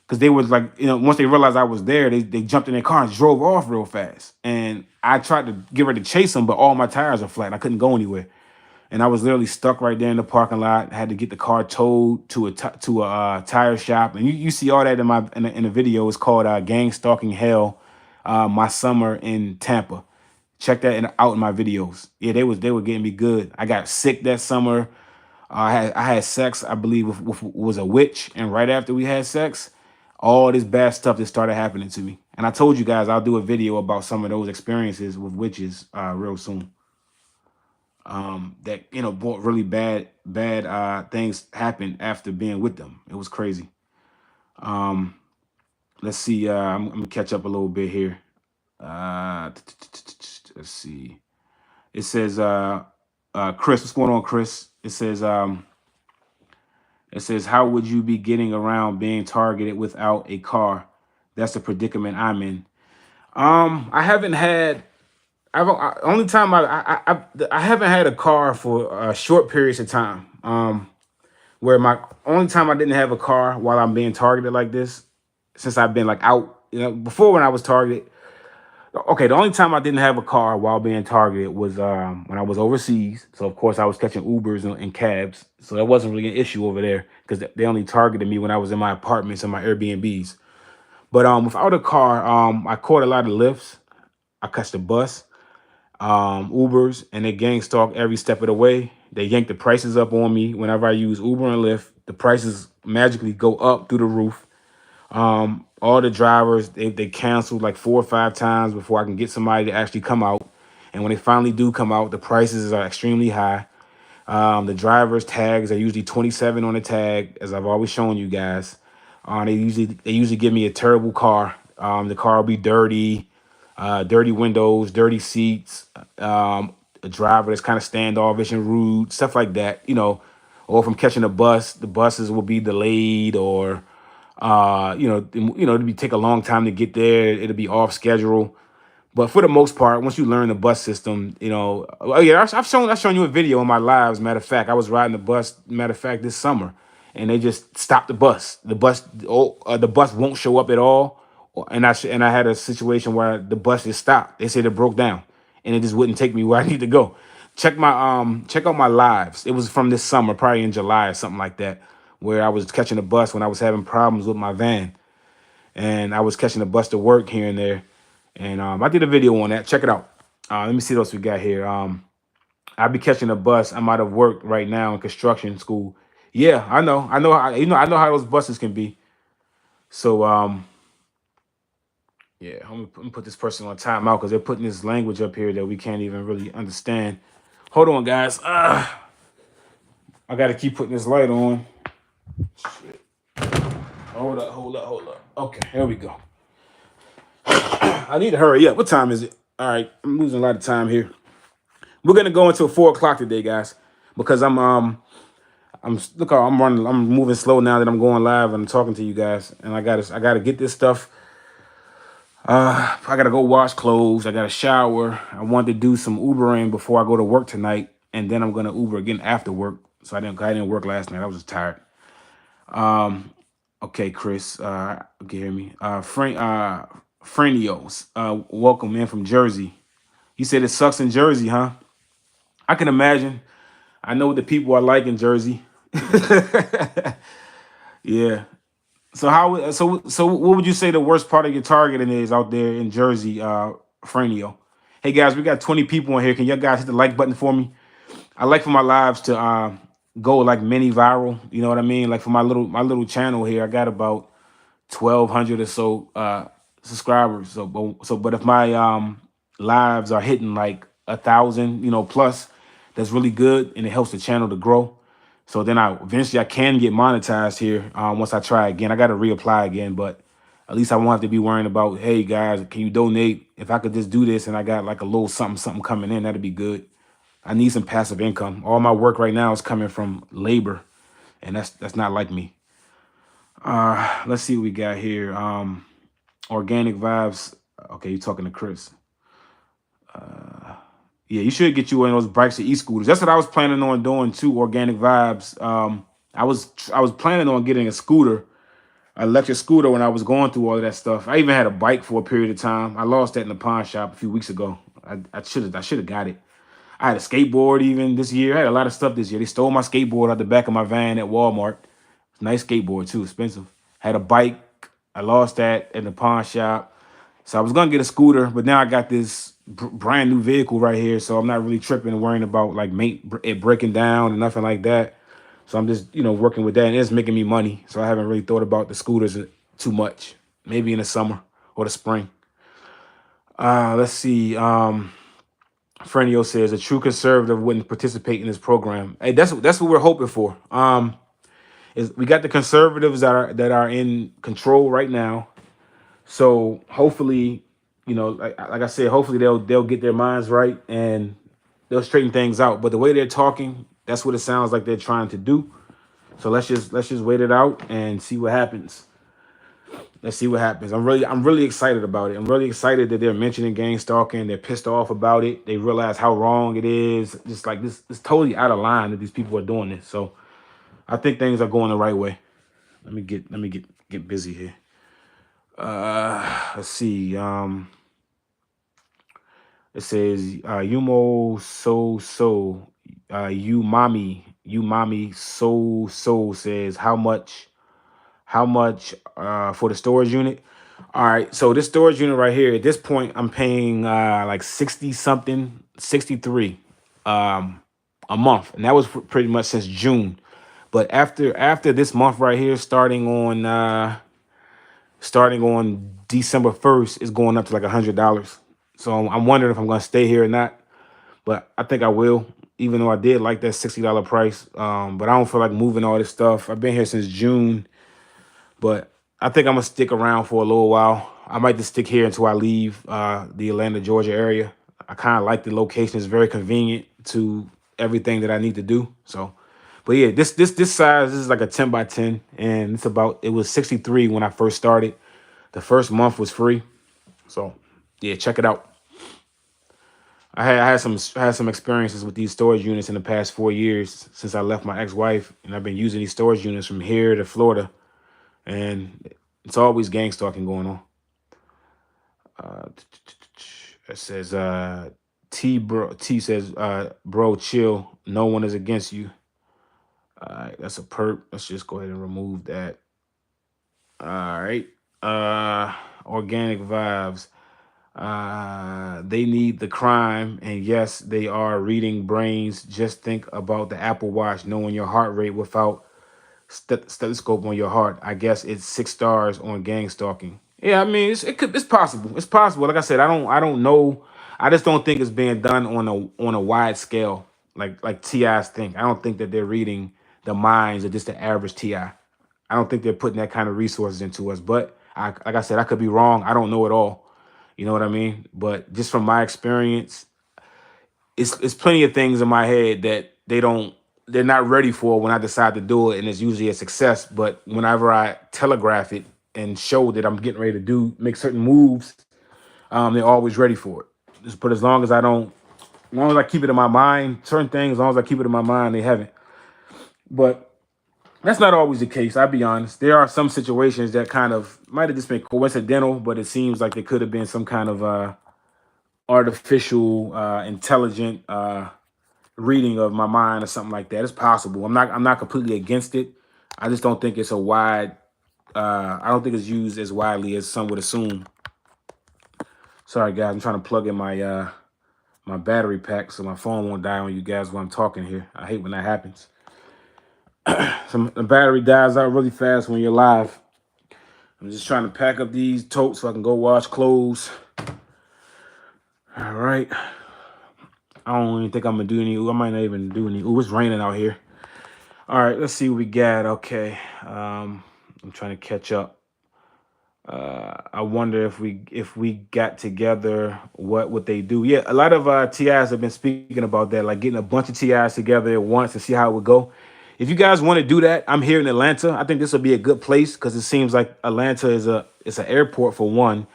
because they was like, once they realized I was there, they jumped in their car and drove off real fast. And I tried to get ready to chase them, but all my tires are flat. And I couldn't go anywhere. And I was literally stuck right there in the parking lot. I had to get the car towed to a tire shop. And you see all that in the video. It's called Gang Stalking Hell, My Summer in Tampa. Check that out in my videos. Yeah, they were getting me good. I got sick that summer. I had sex, I believe, with was a witch. And right after we had sex, all this bad stuff just started happening to me. And I told you guys I'll do a video about some of those experiences with witches real soon. That brought really bad things happened after being with them. It was crazy. Let's see. I'm gonna catch up a little bit here. Let's see. It says, Chris, what's going on, Chris? It says, how would you be getting around being targeted without a car? That's the predicament I'm in. I haven't had. Only time I haven't had a car for short periods of time. Where my only time I didn't have a car while I'm being targeted like this, since I've been like out, before when I was targeted. Okay, the only time I didn't have a car while being targeted was when I was overseas. So of course I was catching Ubers and cabs, so that wasn't really an issue over there because they only targeted me when I was in my apartments and my Airbnbs. But without a car, I caught a lot of lifts. I catch the bus, Ubers, and they gang stalk every step of the way. They yank the prices up on me whenever I use Uber and Lyft. The prices magically go up through the roof. All the drivers, they canceled like 4 or 5 times before I can get somebody to actually come out. And when they finally do come out, the prices are extremely high. The driver's tags are usually 27 on the tag, as I've always shown you guys. They usually give me a terrible car. The car will be dirty, dirty windows, dirty seats, a driver that's kind of standoffish and rude, stuff like that. Or if I'm catching a bus, the buses will be delayed, or it'll take a long time to get there. It'll be off schedule. But for the most part, once you learn the bus system, oh yeah, I've shown you a video in my lives. Matter of fact, I was riding the bus. Matter of fact, this summer, and they just stopped the bus. The bus won't show up at all. And I had a situation where the bus just stopped. They said it broke down, and it just wouldn't take me where I need to go. Check out my lives. It was from this summer, probably in July or something like that, where I was catching a bus when I was having problems with my van, and I was catching a bus to work here and there. And I did a video on that. Check it out. Let me see what else we got here. I'll be catching a bus. I'm out of work right now in construction school. Yeah, I know how, I know how those buses can be. So yeah, I'm gonna put this person on timeout because they're putting this language up here that we can't even really understand. Hold on, guys. I gotta keep putting this light on. Shit. Hold up. Okay, here we go. I need to hurry up. What time is it? All right, I'm losing a lot of time here. We're gonna go until 4 o'clock today, guys, because I'm running. I'm moving slow now that I'm going live and I'm talking to you guys, and I gotta get this stuff. I gotta go wash clothes. I gotta shower. I wanted to do some Ubering before I go to work tonight, and then I'm gonna Uber again after work. So I didn't work last night. I was just tired. Okay, Chris. You can hear me. Frenios, welcome in from Jersey. He said it sucks in Jersey, huh? I can imagine. I know what the people are like in Jersey. Yeah. So what would you say the worst part of your targeting is out there in Jersey, Franio? Hey guys, we got 20 people in here. Can y'all guys hit the like button for me? I like for my lives to go like mini viral. You know what I mean? Like for my little channel here, I got about 1,200 or so subscribers. But if my lives are hitting like 1,000, plus, that's really good, and it helps the channel to grow. So then eventually I can get monetized here once I try again. I got to reapply again, but at least I won't have to be worrying about, hey guys, can you donate? If I could just do this and I got like a little something coming in, that'd be good. I need some passive income. All my work right now is coming from labor, and that's not like me. Let's see what we got here. Organic vibes. Okay, you're talking to Chris. Yeah, you should get you one of those bikes or e-scooters. That's what I was planning on doing too. Organic vibes. I was planning on getting a scooter, an electric scooter, when I was going through all of that stuff. I even had a bike for a period of time. I lost that in the pawn shop a few weeks ago. I should have got it. I had a skateboard even this year. I had a lot of stuff this year. They stole my skateboard out the back of my van at Walmart. Nice skateboard too, expensive. Had a bike. I lost that in the pawn shop. So I was gonna get a scooter, but now I got this brand new vehicle right here. So I'm not really tripping and worrying about like it breaking down and nothing like that. So I'm just, working with that, and it's making me money. So I haven't really thought about the scooters too much. Maybe in the summer or the spring. Let's see. Frenio says a true conservative wouldn't participate in this program. Hey, that's what we're hoping for. Is we got the conservatives that are in control right now. So hopefully, like I said, hopefully they'll get their minds right and they'll straighten things out. But the way they're talking, that's what it sounds like they're trying to do. So let's just wait it out and see what happens. Let's see what happens. I'm really excited about it. I'm really excited that they're mentioning gang stalking. They're pissed off about it. They realize how wrong it is. Just like this, it's totally out of line that these people are doing this. So I think things are going the right way. Let me get busy here. Let's see. It says Yumo you mommy so says how much for the storage unit. All right, so this storage unit right here, at this point I'm paying like 60 something, 63 a month, and that was pretty much since June. But after this month right here, starting on December 1st, is going up to like $100. So I'm wondering if I'm gonna stay here or not. But I think I will, even though I did like that $60 price. But I don't feel like moving all this stuff. I've been here since June, but I think I'm gonna stick around for a little while. I might just stick here until I leave the Atlanta, Georgia area. I kind of like the location. It's very convenient to everything that I need to do. So, but yeah, this size is like a 10 by 10, and it was 63 when I first started. The first month was free. So yeah, check it out. I had some experiences with these storage units in the past 4 years since I left my ex-wife, and I've been using these storage units from here to Florida, and it's always gang stalking going on. It says T says bro, chill. No one is against you. All right, that's a perp. Let's just go ahead and remove that. All right. Organic vibes. They need the crime, and yes, they are reading brains. Just think about the Apple Watch knowing your heart rate without stethoscope on your heart. I guess it's 6 stars on gang stalking. Yeah, I mean it's possible. It's possible. Like I said, I don't know. I just don't think it's being done on a wide scale like TI's think. I don't think that they're reading the minds of just the average TI. I don't think they're putting that kind of resources into us. But like I said, I could be wrong. I don't know it all. You know what I mean? But just from my experience, it's plenty of things in my head that they're not ready for when I decide to do it, and it's usually a success. But whenever I telegraph it and show that I'm getting ready to make certain moves, they're always ready for it. But as long as I keep it in my mind, certain things, as long as I keep it in my mind, they haven't. But that's not always the case. I'll be honest. There are some situations that kind of might have just been coincidental, but it seems like there could have been some kind of artificial, intelligent reading of my mind or something like that. It's possible. I'm not completely against it. I just don't think it's a wide. I don't think it's used as widely as some would assume. Sorry, guys. I'm trying to plug in my my battery pack so my phone won't die on you guys while I'm talking here. I hate when that happens. The battery dies out really fast when you're live. I'm just trying to pack up these totes so I can go wash clothes. All right. I don't even think I'm gonna do any. I might not even do any. Ooh, it's raining out here. All right, let's see what we got. Okay, I'm trying to catch up. I wonder if we got together, what would they do? Yeah, a lot of TIs have been speaking about that, like getting a bunch of TIs together at once and see how it would go. If you guys want to do that, I'm here in Atlanta. I think this will be a good place because it seems like Atlanta is it's an airport for one,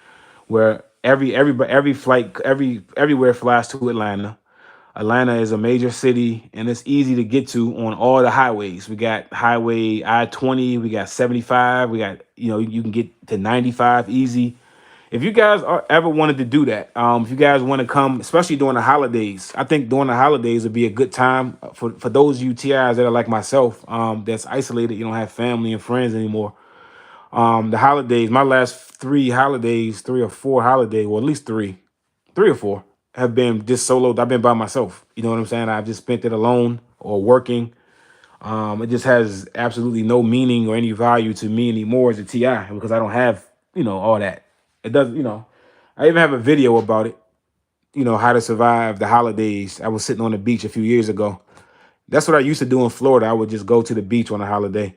where every flight everywhere flies to Atlanta. Atlanta is a major city and it's easy to get to on all the highways. We got highway I-20, we got 75, we got, you can get to 95 easy. If you guys ever wanted to do that, if you guys want to come, especially during the holidays, I think during the holidays would be a good time for those UTIs that are like myself, that's isolated, you don't have family and friends anymore. The holidays, my last three holidays, 3 or 4 holidays, well, at least three or four have been just soloed. I've been by myself. You know what I'm saying? I've just spent it alone or working. It just has absolutely no meaning or any value to me anymore as a TI because I don't have, all that. It doesn't, I even have a video about it, how to survive the holidays. I was sitting on the beach a few years ago. That's what I used to do in Florida. I would just go to the beach on a holiday,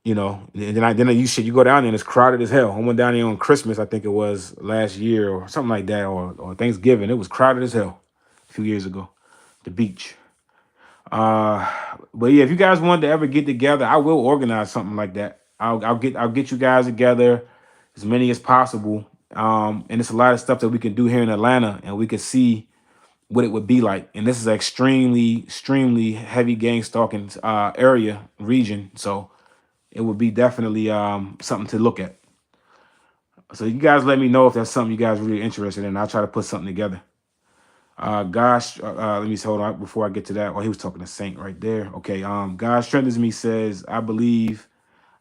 and then you go down there and it's crowded as hell. I went down there on Christmas, I think it was last year or something like that, or Thanksgiving. It was crowded as hell a few years ago, the beach. Uh, but yeah, if you guys wanted to ever get together, I will organize something like that. I'll get you guys together, as many as possible. And it's a lot of stuff that we can do here in Atlanta, and we can see what it would be like. And this is an extremely heavy gang stalking area region, so it would be definitely something to look at. So you guys let me know if that's something you guys really interested in. I'll try to put something together. Let me hold on before I get to that. Oh, he was talking to Saint right there. Okay. God strengthens me says, I believe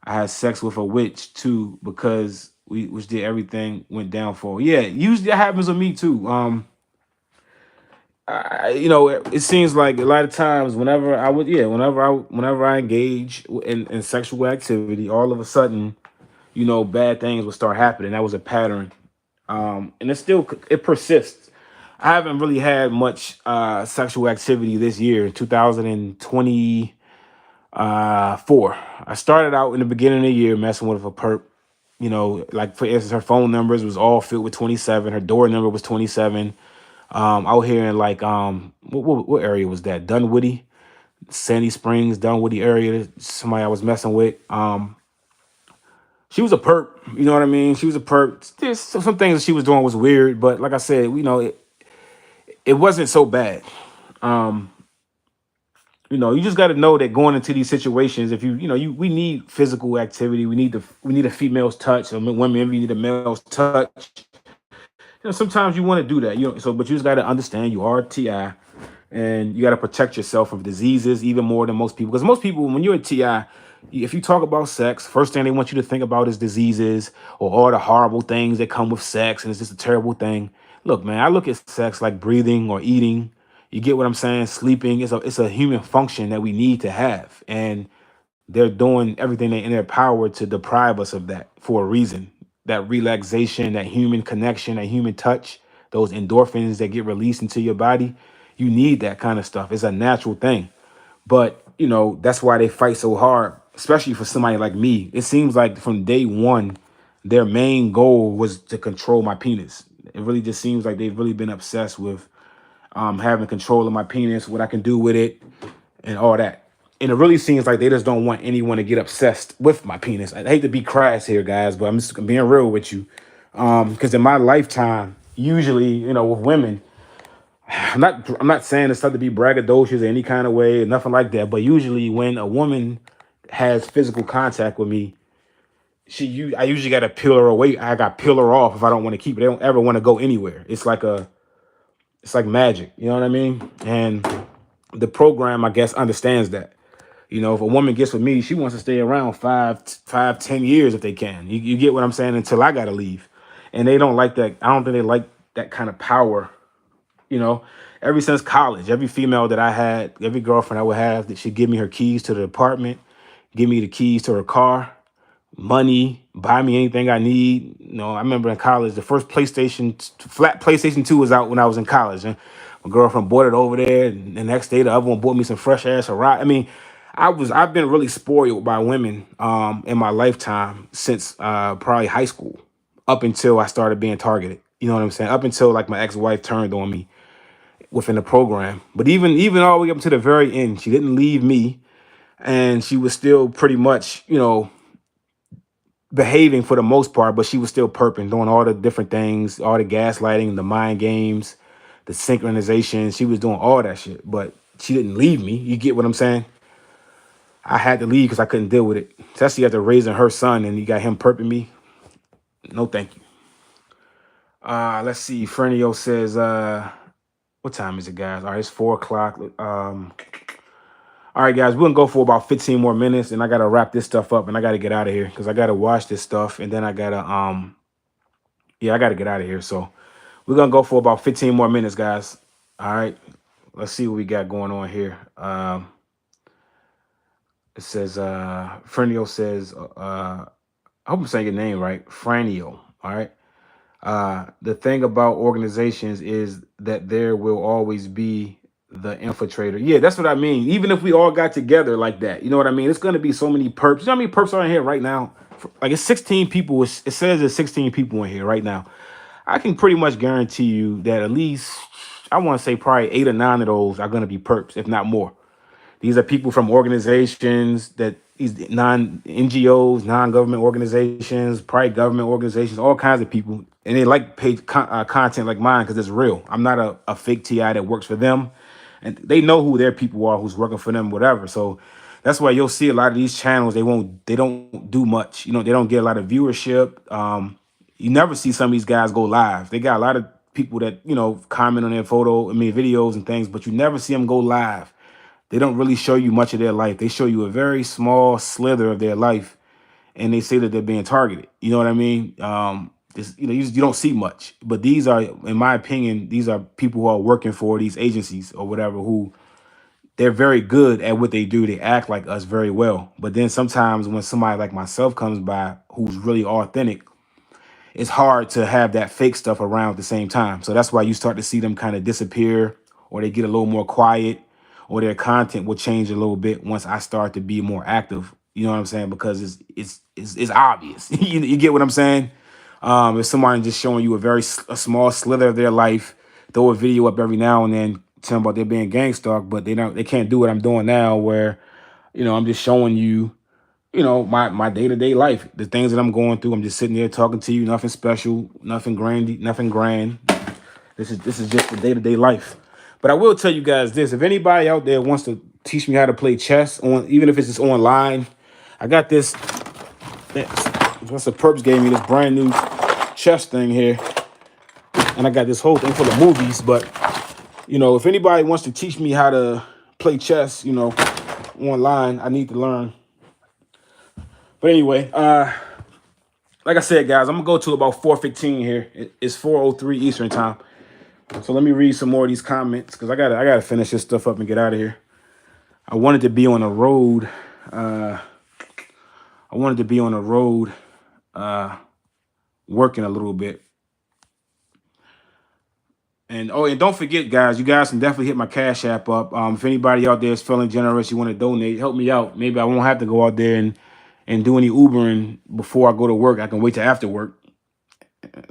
I had sex with a witch too because we which did everything went down for. Yeah, usually that happens with me too. It seems like a lot of times whenever I engage in sexual activity, all of a sudden, bad things will start happening. That was a pattern. And it persists. I haven't really had much sexual activity this year, 2024. I started out in the beginning of the year messing with a perp. Like for instance, her phone numbers was all filled with 27. Her door number was 27. Out here in like what area was that? Dunwoody, Sandy Springs, Dunwoody area. Somebody I was messing with. She was a perp, you know what I mean? She was a perp. There's some things that she was doing was weird, but like I said, it wasn't so bad. Um, you just got to know that going into these situations, if we need physical activity, we need a female's touch, or women, we need a male's touch. Sometimes you want to do that, but you just got to understand you are a TI and you got to protect yourself from diseases even more than most people. Because most people, when you're a TI, if you talk about sex, first thing they want you to think about is diseases or all the horrible things that come with sex, and it's just a terrible thing. Look, man, I look at sex like breathing or eating. You get what I'm saying? Sleeping is it's a human function that we need to have, and they're doing everything in their power to deprive us of that for a reason. That relaxation, that human connection, that human touch, those endorphins that get released into your body, you need that kind of stuff. It's a natural thing. But, that's why they fight so hard, especially for somebody like me. It seems like from day one, their main goal was to control my penis. It really just seems like they've really been obsessed with having control of my penis, what I can do with it, and all that. And it really seems like they just don't want anyone to get obsessed with my penis. I hate to be crass here, guys, but I'm just being real with you. Because in my lifetime, usually, with women, I'm not saying it's not to be braggadocious in any kind of way, or nothing like that. But usually when a woman has physical contact with me, I usually got to peel her away. I got to peel her off if I don't want to keep it. They don't ever want to go anywhere. It's like magic. You know what I mean? And the program, I guess, understands that. If a woman gets with me, she wants to stay around 10 years if they can. You get what I'm saying? Until I got to leave. And they don't like that. I don't think they like that kind of power. Ever since college, every female that I had, every girlfriend I would have, that she'd give me her keys to the apartment, give me the keys to her car, money, buy me anything I need. I remember in college, the first flat PlayStation 2 was out when I was in college. And My girlfriend bought it over there, and the next day the other one bought me some fresh ass Ciroc. I mean, I've been really spoiled by women in my lifetime since probably high school, up until I started being targeted. You know what I'm saying? Up until like my ex-wife turned on me within the program. But even all the way up to the very end, she didn't leave me, and she was still pretty much, behaving for the most part, but she was still perping, doing all the different things, all the gaslighting, the mind games, the synchronization. She was doing all that shit, but she didn't leave me. You get what I'm saying? I had to leave because I couldn't deal with it. Especially after raising her son and you got him perping me. No, thank you. Let's see. Fernio says, what time is it, guys? All right, it's 4 o'clock. All right, guys, we're going to go for about 15 more minutes, and I got to wrap this stuff up, and I got to get out of here because I got to wash this stuff, and then I got to, I got to get out of here. So we're going to go for about 15 more minutes, guys. All right, let's see what we got going on here. It says, Fernio says, I hope I'm saying your name right, Franio, all right? The thing about organizations is that there will always be the infiltrator. Yeah, that's what I mean. Even if we all got together like that, you know what I mean? It's going to be so many perps. You know how many perps are in here right now? Like it's 16 people. It says there's 16 people in here right now. I can pretty much guarantee you that at least, I want to say probably 8 or 9 of those are going to be perps, if not more. These are people from organizations that these non-NGOs, non-government organizations, private government organizations, all kinds of people. And they like paid content like mine because it's real. I'm not a fake TI that works for them. And they know who their people are, who's working for them, whatever. So that's why you'll see a lot of these channels, they don't do much. They don't get a lot of viewership. You never see some of these guys go live. They got a lot of people that, comment on their videos and things, but you never see them go live. They don't really show you much of their life. They show you a very small slither of their life, and they say that they're being targeted. You know what I mean? You don't see much. But these are, in my opinion, these are people who are working for these agencies or whatever, who they're very good at what they do. They act like us very well. But then sometimes when somebody like myself comes by who's really authentic, it's hard to have that fake stuff around at the same time. So that's why you start to see them kind of disappear, or they get a little more quiet, or their content will change a little bit once I start to be more active. You know what I'm saying? Because it's obvious. You get what I'm saying? If somebody just showing you a small slither of their life, throw a video up every now and then, tell them about they being gang stalked, but they can't do what I'm doing now, where I'm just showing you my day-to-day life, the things that I'm going through. I'm just sitting there talking to you, nothing special, nothing grand. This is just the day-to-day life. But I will tell you guys this: if anybody out there wants to teach me how to play chess, even if it's just online, I got this. What's the perps gave me this brand new chess thing here, and I got this whole thing full of movies. But if anybody wants to teach me how to play chess, online, I need to learn. But anyway, like I said, guys, I'm gonna go to about 4:15 here. It's 4:03 Eastern time. So let me read some more of these comments because I gotta finish this stuff up and get out of here. I wanted to be on the road. Working a little bit. And don't forget, guys, you guys can definitely hit my Cash App up. If anybody out there is feeling generous, you want to donate, help me out. Maybe I won't have to go out there and do any Ubering before I go to work. I can wait till after work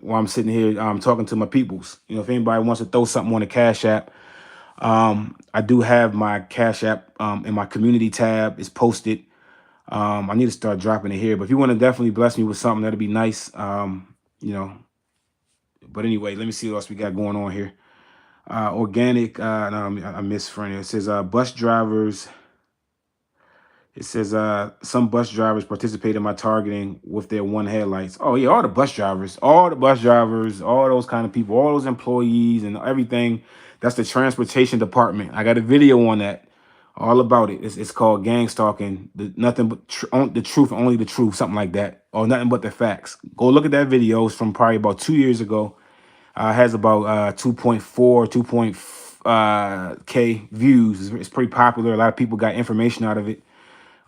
while I'm sitting here talking to my peoples. If anybody wants to throw something on the Cash App, I do have my Cash App in my community tab. It's posted. I need to start dropping it here. But if you want to definitely bless me with something, that'd be nice. But anyway, let me see what else we got going on here. Organic. No, I missed Franny. It says bus drivers. It says some bus drivers participate in my targeting with their one headlights. Oh yeah, all the bus drivers, all those kind of people, all those employees and everything. That's the transportation department. I got a video on that, all about it. It's called gang stalking. Nothing but the truth, only the truth, something like that, or nothing but the facts. Go look at that video. It's from probably about 2 years ago. Has about 2.4 K views. It's pretty popular. A lot of people got information out of it.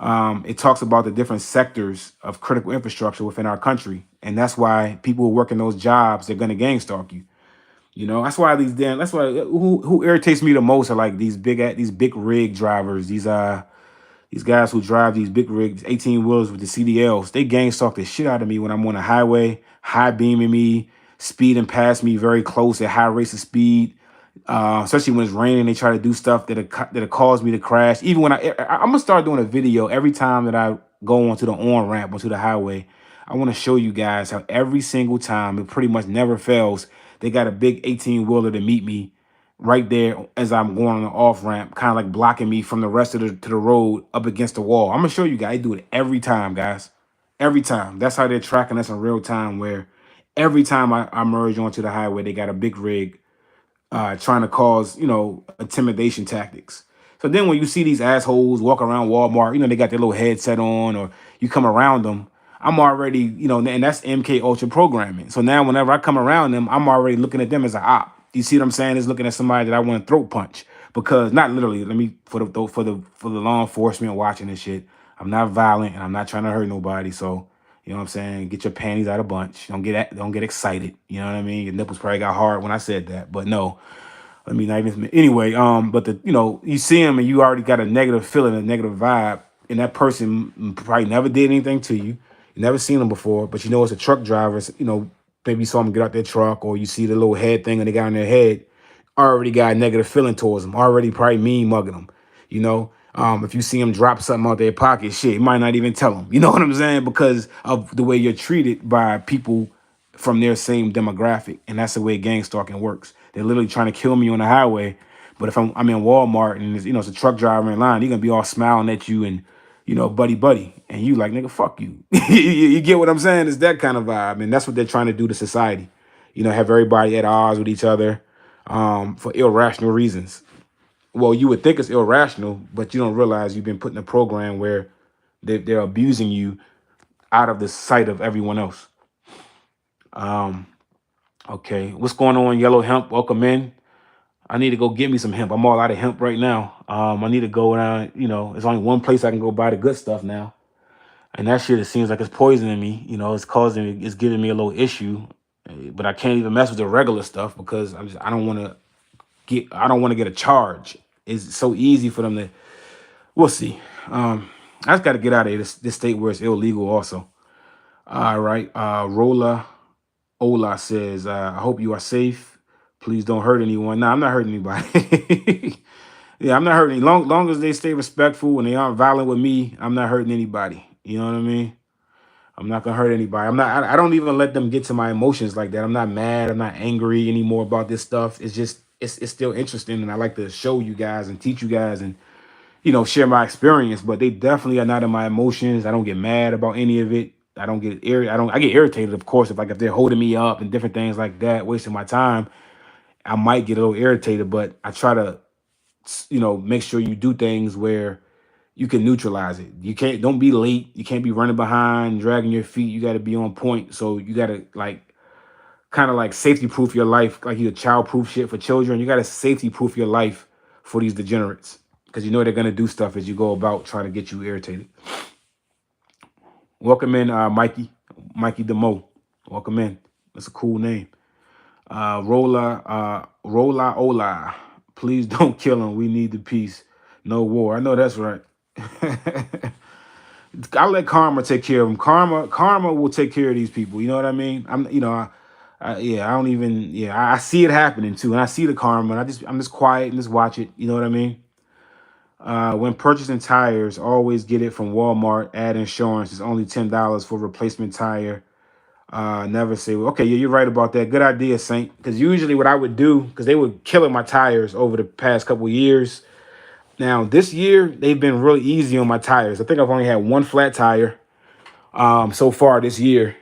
It talks about the different sectors of critical infrastructure within our country. And that's why people who work in those jobs, they're going to gang stalk you. You know, that's why that's why who irritates me the most are like these big rig drivers, these guys who drive these big rigs, 18 wheelers with the CDLs. They gang stalk the shit out of me when I'm on a highway, high beaming me, speeding past me very close at high rates of speed. Especially when it's raining, they try to do stuff that'll cause me to crash. Even when I'm gonna start doing a video every time that I go onto the on ramp onto the highway. I want to show you guys how every single time, it pretty much never fails, they got a big 18 wheeler to meet me right there as I'm going on the off ramp, kind of like blocking me from the rest of the road up against the wall. I'm gonna show you guys. I do it every time, guys. Every time. That's how they're tracking us in real time. Where every time I merge onto the highway, they got a big rig trying to cause, intimidation tactics. So then when you see these assholes walk around Walmart, they got their little headset on, or you come around them, I'm already, and that's MK Ultra programming. So now whenever I come around them, I'm already looking at them as an op. You see what I'm saying? Is looking at somebody that I want to throat punch, because not literally. Let me for the law enforcement watching this shit. I'm not violent and I'm not trying to hurt nobody. So you know what I'm saying? Get your panties out of bunch. Don't get excited. You know what I mean? Your nipples probably got hard when I said that, but no. Let me not even anyway. But you see him and you already got a negative feeling, a negative vibe, and that person probably never did anything to you. You never seen them before, but it's a truck driver. Maybe you saw them get out their truck, or you see the little head thing and they got on their head. Already got a negative feeling towards them. Already probably mean mugging them. If you see them drop something out their pocket, shit, you might not even tell them. You know what I'm saying? Because of the way you're treated by people from their same demographic, and that's the way gang stalking works. They're literally trying to kill me on the highway, but if I'm in Walmart and it's a truck driver in line, he's gonna be all smiling at you and buddy, and you like, nigga, fuck you. You get what I'm saying? It's that kind of vibe, and that's what they're trying to do to society. Have everybody at odds with each other for irrational reasons. Well, you would think it's irrational, but you don't realize you've been put in a program where they're abusing you out of the sight of everyone else. Okay, what's going on, Yellow Hemp? Welcome in. I need to go get me some hemp. I'm all out of hemp right now. I need to go around. There's only one place I can go buy the good stuff now, and that shit, it seems like it's poisoning me. It's giving me a little issue, but I can't even mess with the regular stuff because I don't want to get a charge. It's so easy for them to. We'll see. I just got to get out of this state where it's illegal. Also, all right. Ola says, I hope you are safe. Please don't hurt anyone. No, I'm not hurting anybody. Yeah, I'm not hurting. Long as they stay respectful and they aren't violent with me, I'm not hurting anybody. You know what I mean? I'm not gonna hurt anybody. I don't even let them get to my emotions like that. I'm not mad. I'm not angry anymore about this stuff. It's just it's still interesting, and I like to show you guys and teach you guys and share my experience. But they definitely are not in my emotions. I don't get mad about any of it. I don't get I get irritated, of course, if they're holding me up and different things like that, wasting my time. I might get a little irritated, but I try to, make sure you do things where you can neutralize it. Don't be late. You can't be running behind, dragging your feet. You got to be on point. So you got to kind of like safety proof your life, like you child proof shit for children. You got to safety proof your life for these degenerates, because they're going to do stuff as you go about trying to get you irritated. Welcome in, Mikey Demo. Welcome in. That's a cool name. Rola Ola. Please don't kill him. We need the peace. No war. I know that's right. I let karma take care of them. Karma will take care of these people. You know what I mean? I see it happening too, and I see the karma, and I'm just quiet and just watch it. You know what I mean? When purchasing tires, always get it from Walmart. Add insurance. It's only $10 for replacement tire. Never say, okay, yeah, you're right about that. Good idea, Saint. Because usually what I would do, because they were killing my tires over the past couple of years. Now, this year, they've been really easy on my tires. I think I've only had one flat tire so far this year.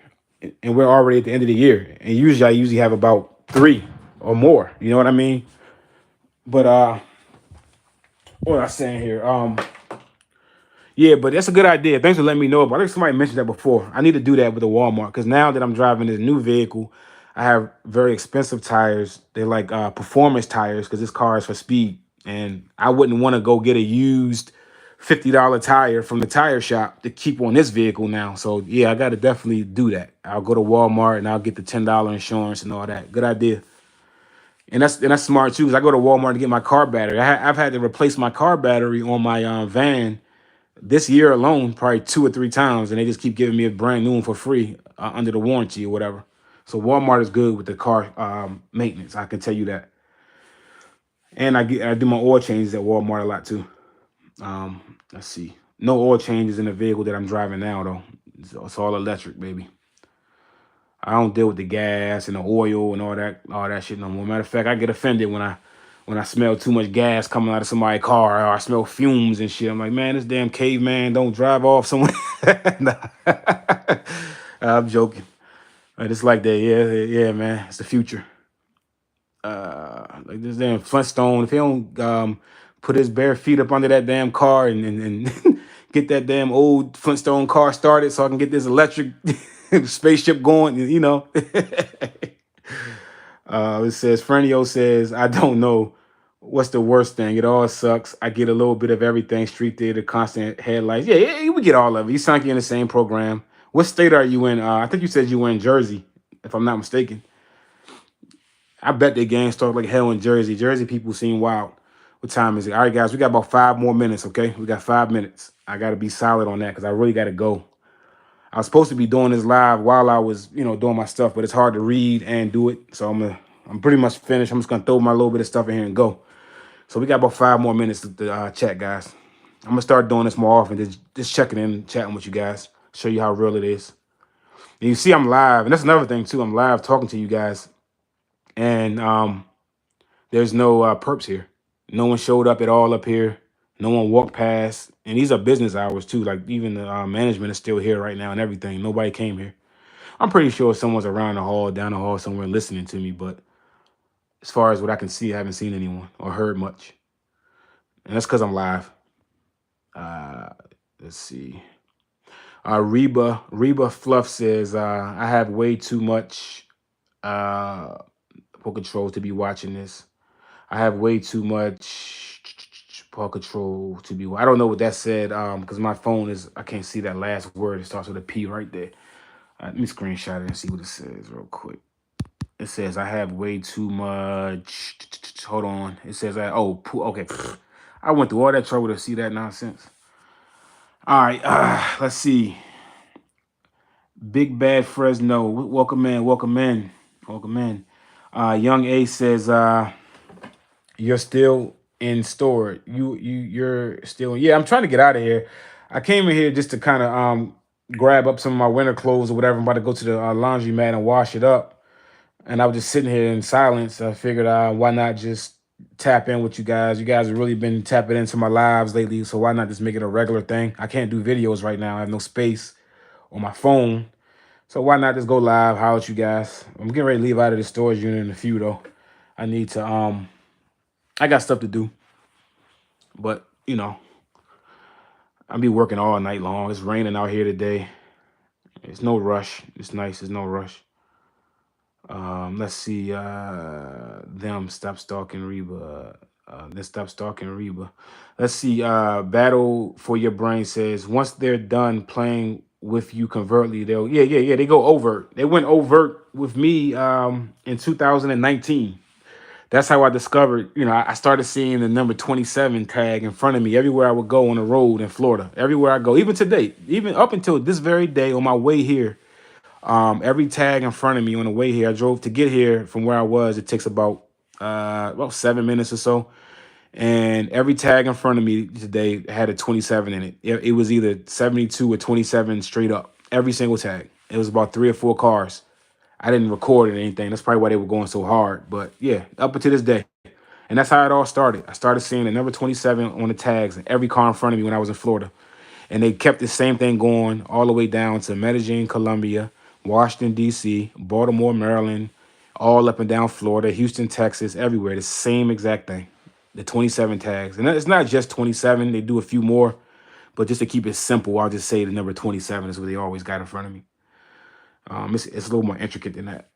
And we're already at the end of the year. And I usually have about 3 or more. You know what I mean? But what was I saying here? Yeah, but that's a good idea. Thanks for letting me know about it. I think somebody mentioned that before. I need to do that with the Walmart, because now that I'm driving this new vehicle, I have very expensive tires. They're like performance tires, because this car is for speed. And I wouldn't want to go get a used $50 tire from the tire shop to keep on this vehicle now. So, yeah, I got to definitely do that. I'll go to Walmart and I'll get the $10 insurance and all that. Good idea. And that's smart too, because I go to Walmart to get my car battery. I've had to replace my car battery on my van this year alone, probably 2 or 3 times, and they just keep giving me a brand new one for free under the warranty or whatever. So Walmart is good with the car maintenance. I can tell you that. And I do my oil changes at Walmart a lot too. Let's see, no oil changes in the vehicle that I'm driving now though. It's all electric, baby. I don't deal with the gas and the oil and all that shit no more. Matter of fact, I get offended when I smell too much gas coming out of somebody's car, or I smell fumes and shit. I'm like, man, this damn caveman don't drive off somewhere. Nah. I'm joking. It's like that. Yeah, man. It's the future. Like this damn Flintstone. If he don't put his bare feet up under that damn car and get that damn old Flintstone car started, so I can get this electric spaceship going. It says Frenio says, I don't know what's the worst thing. It all sucks. I get a little bit of everything. Street theater, constant headlights. Yeah, we get all of it. You sound like you're in the same program. What state are you in? I think you said you were in Jersey, if I'm not mistaken. I bet the game started like hell in Jersey. Jersey people seem wild. What time is it? All right, guys, we got about 5 more minutes, okay? We got 5 minutes. I got to be solid on that because I really got to go. I was supposed to be doing this live while I was, doing my stuff, but it's hard to read and do it. So I'm pretty much finished. I'm just gonna throw my little bit of stuff in here and go. So we got about 5 more minutes to chat, guys. I'm gonna start doing this more often. Just checking in, chatting with you guys, show you how real it is. And you see, I'm live, and that's another thing too. I'm live talking to you guys, and there's no perps here. No one showed up at all up here. No one walked past, and these are business hours too. Like even the management is still here right now and everything. Nobody came here. I'm pretty sure someone's around the hall, down the hall somewhere listening to me, but as far as what I can see, I haven't seen anyone or heard much. And that's because I'm live. Uh, let's see. Reba Fluff says, I have way too much uh, Paw Control to be watching this. I have way too much Paw Control to be. I don't know what that said because my phone I can't see that last word. It starts with a P right there. Let me screenshot it and see what it says real quick. It says I have way too much. Hold on. It says okay. I went through all that trouble to see that nonsense. All right. Let's see. Big Bad Fresno. Welcome in. Welcome in. Welcome in. Young A says you're still in store. You're still. Yeah, I'm trying to get out of here. I came in here just to kind of grab up some of my winter clothes or whatever. I'm about to go to the laundromat and wash it up. And I was just sitting here in silence. I figured, why not just tap in with you guys? You guys have really been tapping into my lives lately, so why not just make it a regular thing? I can't do videos right now. I have no space on my phone, so why not just go live? How at you guys? I'm getting ready to leave out of the storage unit in a few though. I need to. I got stuff to do, but I'll be working all night long. It's raining out here today. It's no rush. It's nice. There's no rush. Let's see. Them stop stalking Reba. Let's stop stalking Reba. Let's see. Battle for Your Brain says once they're done playing with you covertly, they'll yeah. They go overt. They went overt with me in 2019. That's how I discovered. I started seeing the number 27 tag in front of me everywhere I would go on the road in Florida. Everywhere I go, even today, even up until this very day on my way here. Every tag in front of me on the way here, I drove to get here from where I was. It takes about 7 minutes or so. And every tag in front of me today had a 27 in it. It was either 72 or 27 straight up. Every single tag. It was about 3 or 4 cars. I didn't record it or anything. That's probably why they were going so hard. But yeah, up until this day. And that's how it all started. I started seeing the number 27 on the tags in every car in front of me when I was in Florida. And they kept the same thing going all the way down to Medellin, Colombia, Washington, D.C., Baltimore, Maryland, all up and down Florida, Houston, Texas, everywhere. The same exact thing, the 27 tags. And it's not just 27. They do a few more. But just to keep it simple, I'll just say the number 27 is what they always got in front of me. It's a little more intricate than that.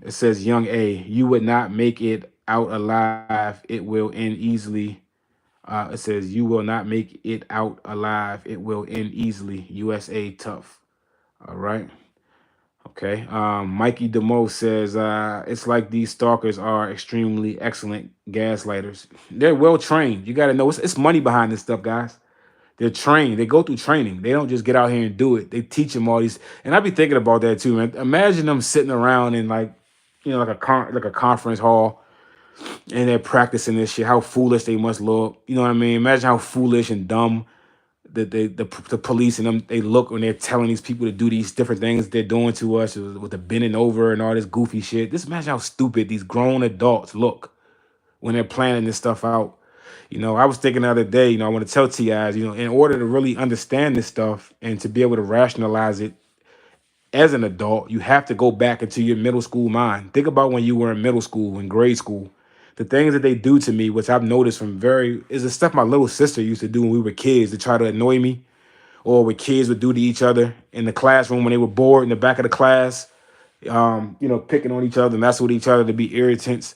It says, Young A, you would not make it out alive. It will end easily. It says, you will not make it out alive. It will end easily. USA tough. All right. Okay. Mikey DeMo says it's like these stalkers are extremely excellent gaslighters. They're well trained. You got to know it's money behind this stuff, guys. They're trained. They go through training. They don't just get out here and do it. They teach them all these. And I be thinking about that too, man. Imagine them sitting around in like, like like a conference hall, and they're practicing this shit. How foolish they must look. You know what I mean? Imagine how foolish and dumb that the police and them they look when they're telling these people to do these different things they're doing to us with the bending over and all this goofy shit. Just imagine how stupid these grown adults look when they're planning this stuff out. I was thinking the other day, I want to tell TIs, in order to really understand this stuff and to be able to rationalize it as an adult, you have to go back into your middle school mind. Think about when you were in middle school, in grade school. The things that they do to me, which I've noticed is the stuff my little sister used to do when we were kids to try to annoy me, or what kids would do to each other in the classroom when they were bored in the back of the class, picking on each other, messing with each other to be irritants.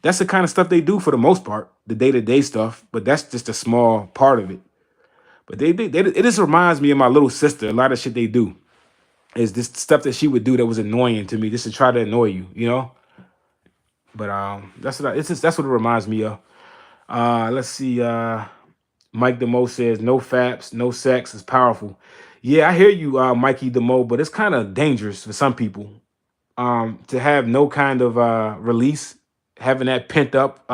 That's the kind of stuff they do for the most part, the day-to-day stuff, but that's just a small part of it. But it just reminds me of my little sister. A lot of shit they do is this stuff that she would do that was annoying to me, just to try to annoy you. But that's what it reminds me of. Let's see. Mike DeMo says no faps, no sex is powerful. Yeah, I hear you, Mikey DeMo, but it's kind of dangerous for some people. To have no kind of release, having that pent up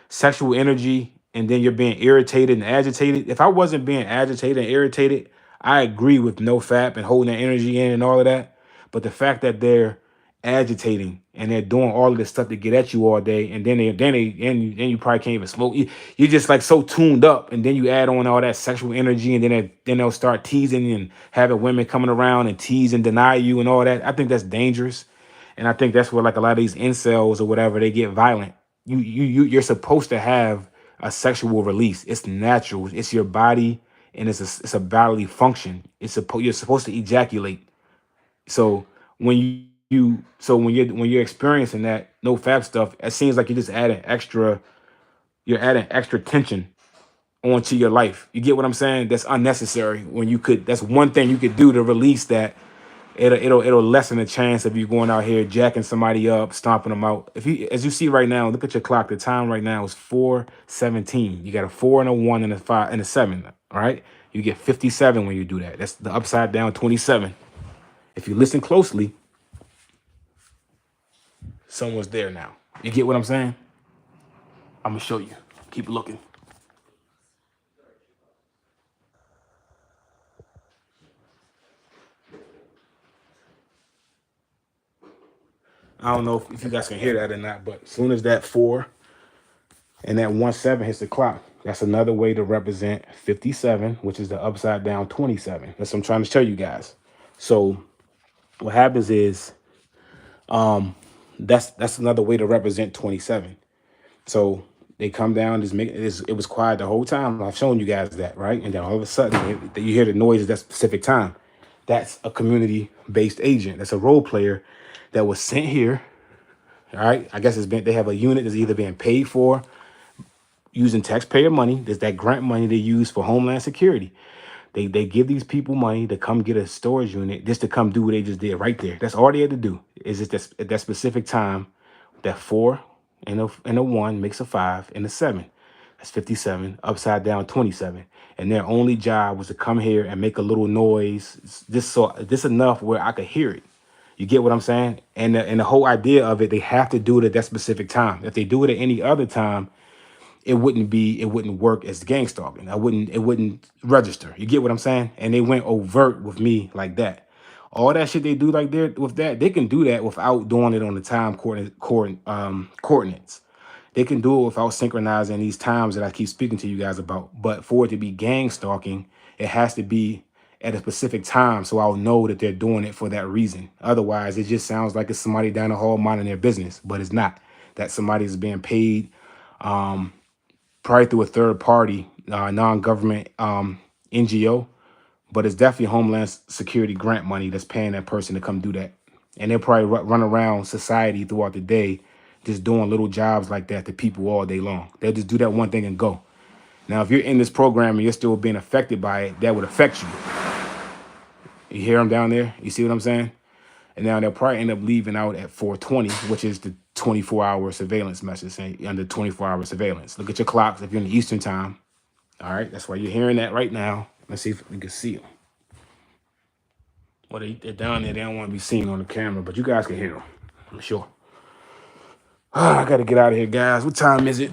sexual energy, and then you're being irritated and agitated. If I wasn't being agitated and irritated, I agree with no fap and holding that energy in and all of that. But the fact that they're agitating and they're doing all of this stuff to get at you all day, and then you probably can't even smoke. You're just like so tuned up, and then you add on all that sexual energy, and then they'll start teasing and having women coming around and tease and deny you and all that. I think that's dangerous, and I think that's where like a lot of these incels or whatever, they get violent. You're supposed to have a sexual release. It's natural. It's your body, and it's a bodily function. You're supposed to ejaculate. So when you're experiencing that no fap stuff, it seems like you're adding extra tension onto your life. You get what I'm saying? That's unnecessary. That's one thing you could do to release that. It'll lessen the chance of you going out here jacking somebody up, stomping them out. As you see right now, look at your clock. The time right now is 4:17. You got a 4 and a 1 and a 5 and a 7. All right, you get 57 when you do that. That's the upside down 27. If you listen closely, someone's there now. You get what I'm saying? I'm gonna show you. Keep looking. I don't know if you guys can hear that or not, but as soon as that 4 and that 1-7 hits the clock, that's another way to represent 57, which is the upside down 27. That's what I'm trying to show you guys. So what happens is that's another way to represent 27. So they come down, it was quiet the whole time. I've shown you guys that, right? And then all of a sudden you hear the noise at that specific time. That's a community-based agent. That's a role player that was sent here. All right. I guess they have a unit that's either being paid for using taxpayer money. There's that grant money they use for Homeland Security. They give these people money to come get a storage unit just to come do what they just did right there. That's all they had to do. Is just at that specific time, that 4 and a 1 makes a 5 and a 7. That's 57, upside down 27. And their only job was to come here and make a little noise, just enough where I could hear it. You get what I'm saying? And the whole idea of it, they have to do it at that specific time. If they do it at any other time, it wouldn't work as gang stalking. It wouldn't register. You get what I'm saying? And they went overt with me like that. All that shit they do like there with that, they can do that without doing it on the time coordinates. They can do it without synchronizing these times that I keep speaking to you guys about. But for it to be gang stalking, it has to be at a specific time, so I'll know that they're doing it for that reason. Otherwise, it just sounds like it's somebody down the hall minding their business, but it's not. That somebody is being paid probably through a third party, non-government NGO, but it's definitely Homeland Security grant money that's paying that person to come do that. And they'll probably run around society throughout the day just doing little jobs like that to people all day long. They'll just do that one thing and go. Now, if you're in this program and you're still being affected by it, that would affect you. You hear them down there? You see what I'm saying? And now they'll probably end up leaving out at 4:20, which is the 24-hour surveillance message saying under 24-hour surveillance. Look at your clocks if you're in the Eastern time. All right, that's why you're hearing that right now. Let's see if we can see them. Well, they're down there. They don't want to be seen on the camera, but you guys can hear them, I'm sure. I got to get out of here, guys. What time is it?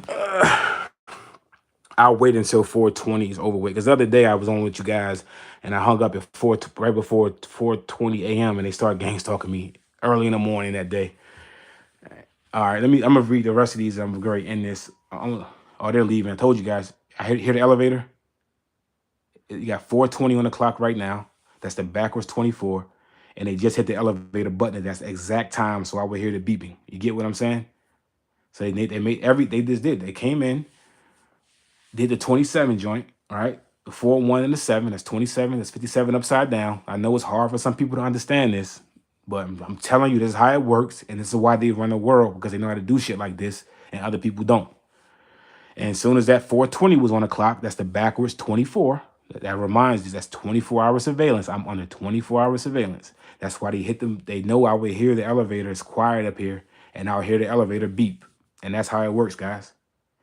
I'll wait until 4:20 is over with. Because the other day I was on with you guys, and I hung up at right before 4:20 a.m. and they started gang stalking me early in the morning that day. All right, I'm gonna read the rest of these. I'm going to end this. Oh, they're leaving. I told you guys. I hear the elevator. You got 4:20 on the clock right now. That's the backwards 24. And they just hit the elevator button. That's the exact time. So I would hear the beeping. You get what I'm saying? So they made they just did. They came in, did the 27 joint. All right. The 4, 1, and the 7. That's 27. That's 57 upside down. I know it's hard for some people to understand this, but I'm telling you, this is how it works. And this is why they run the world, because they know how to do shit like this and other people don't. And as soon as that 4:20 was on the clock, that's the backwards 24. That reminds you, that's 24-hour surveillance. I'm under 24-hour surveillance. That's why they hit them. They know I would hear the elevator. It's quiet up here, and I'll hear the elevator beep. And that's how it works, guys.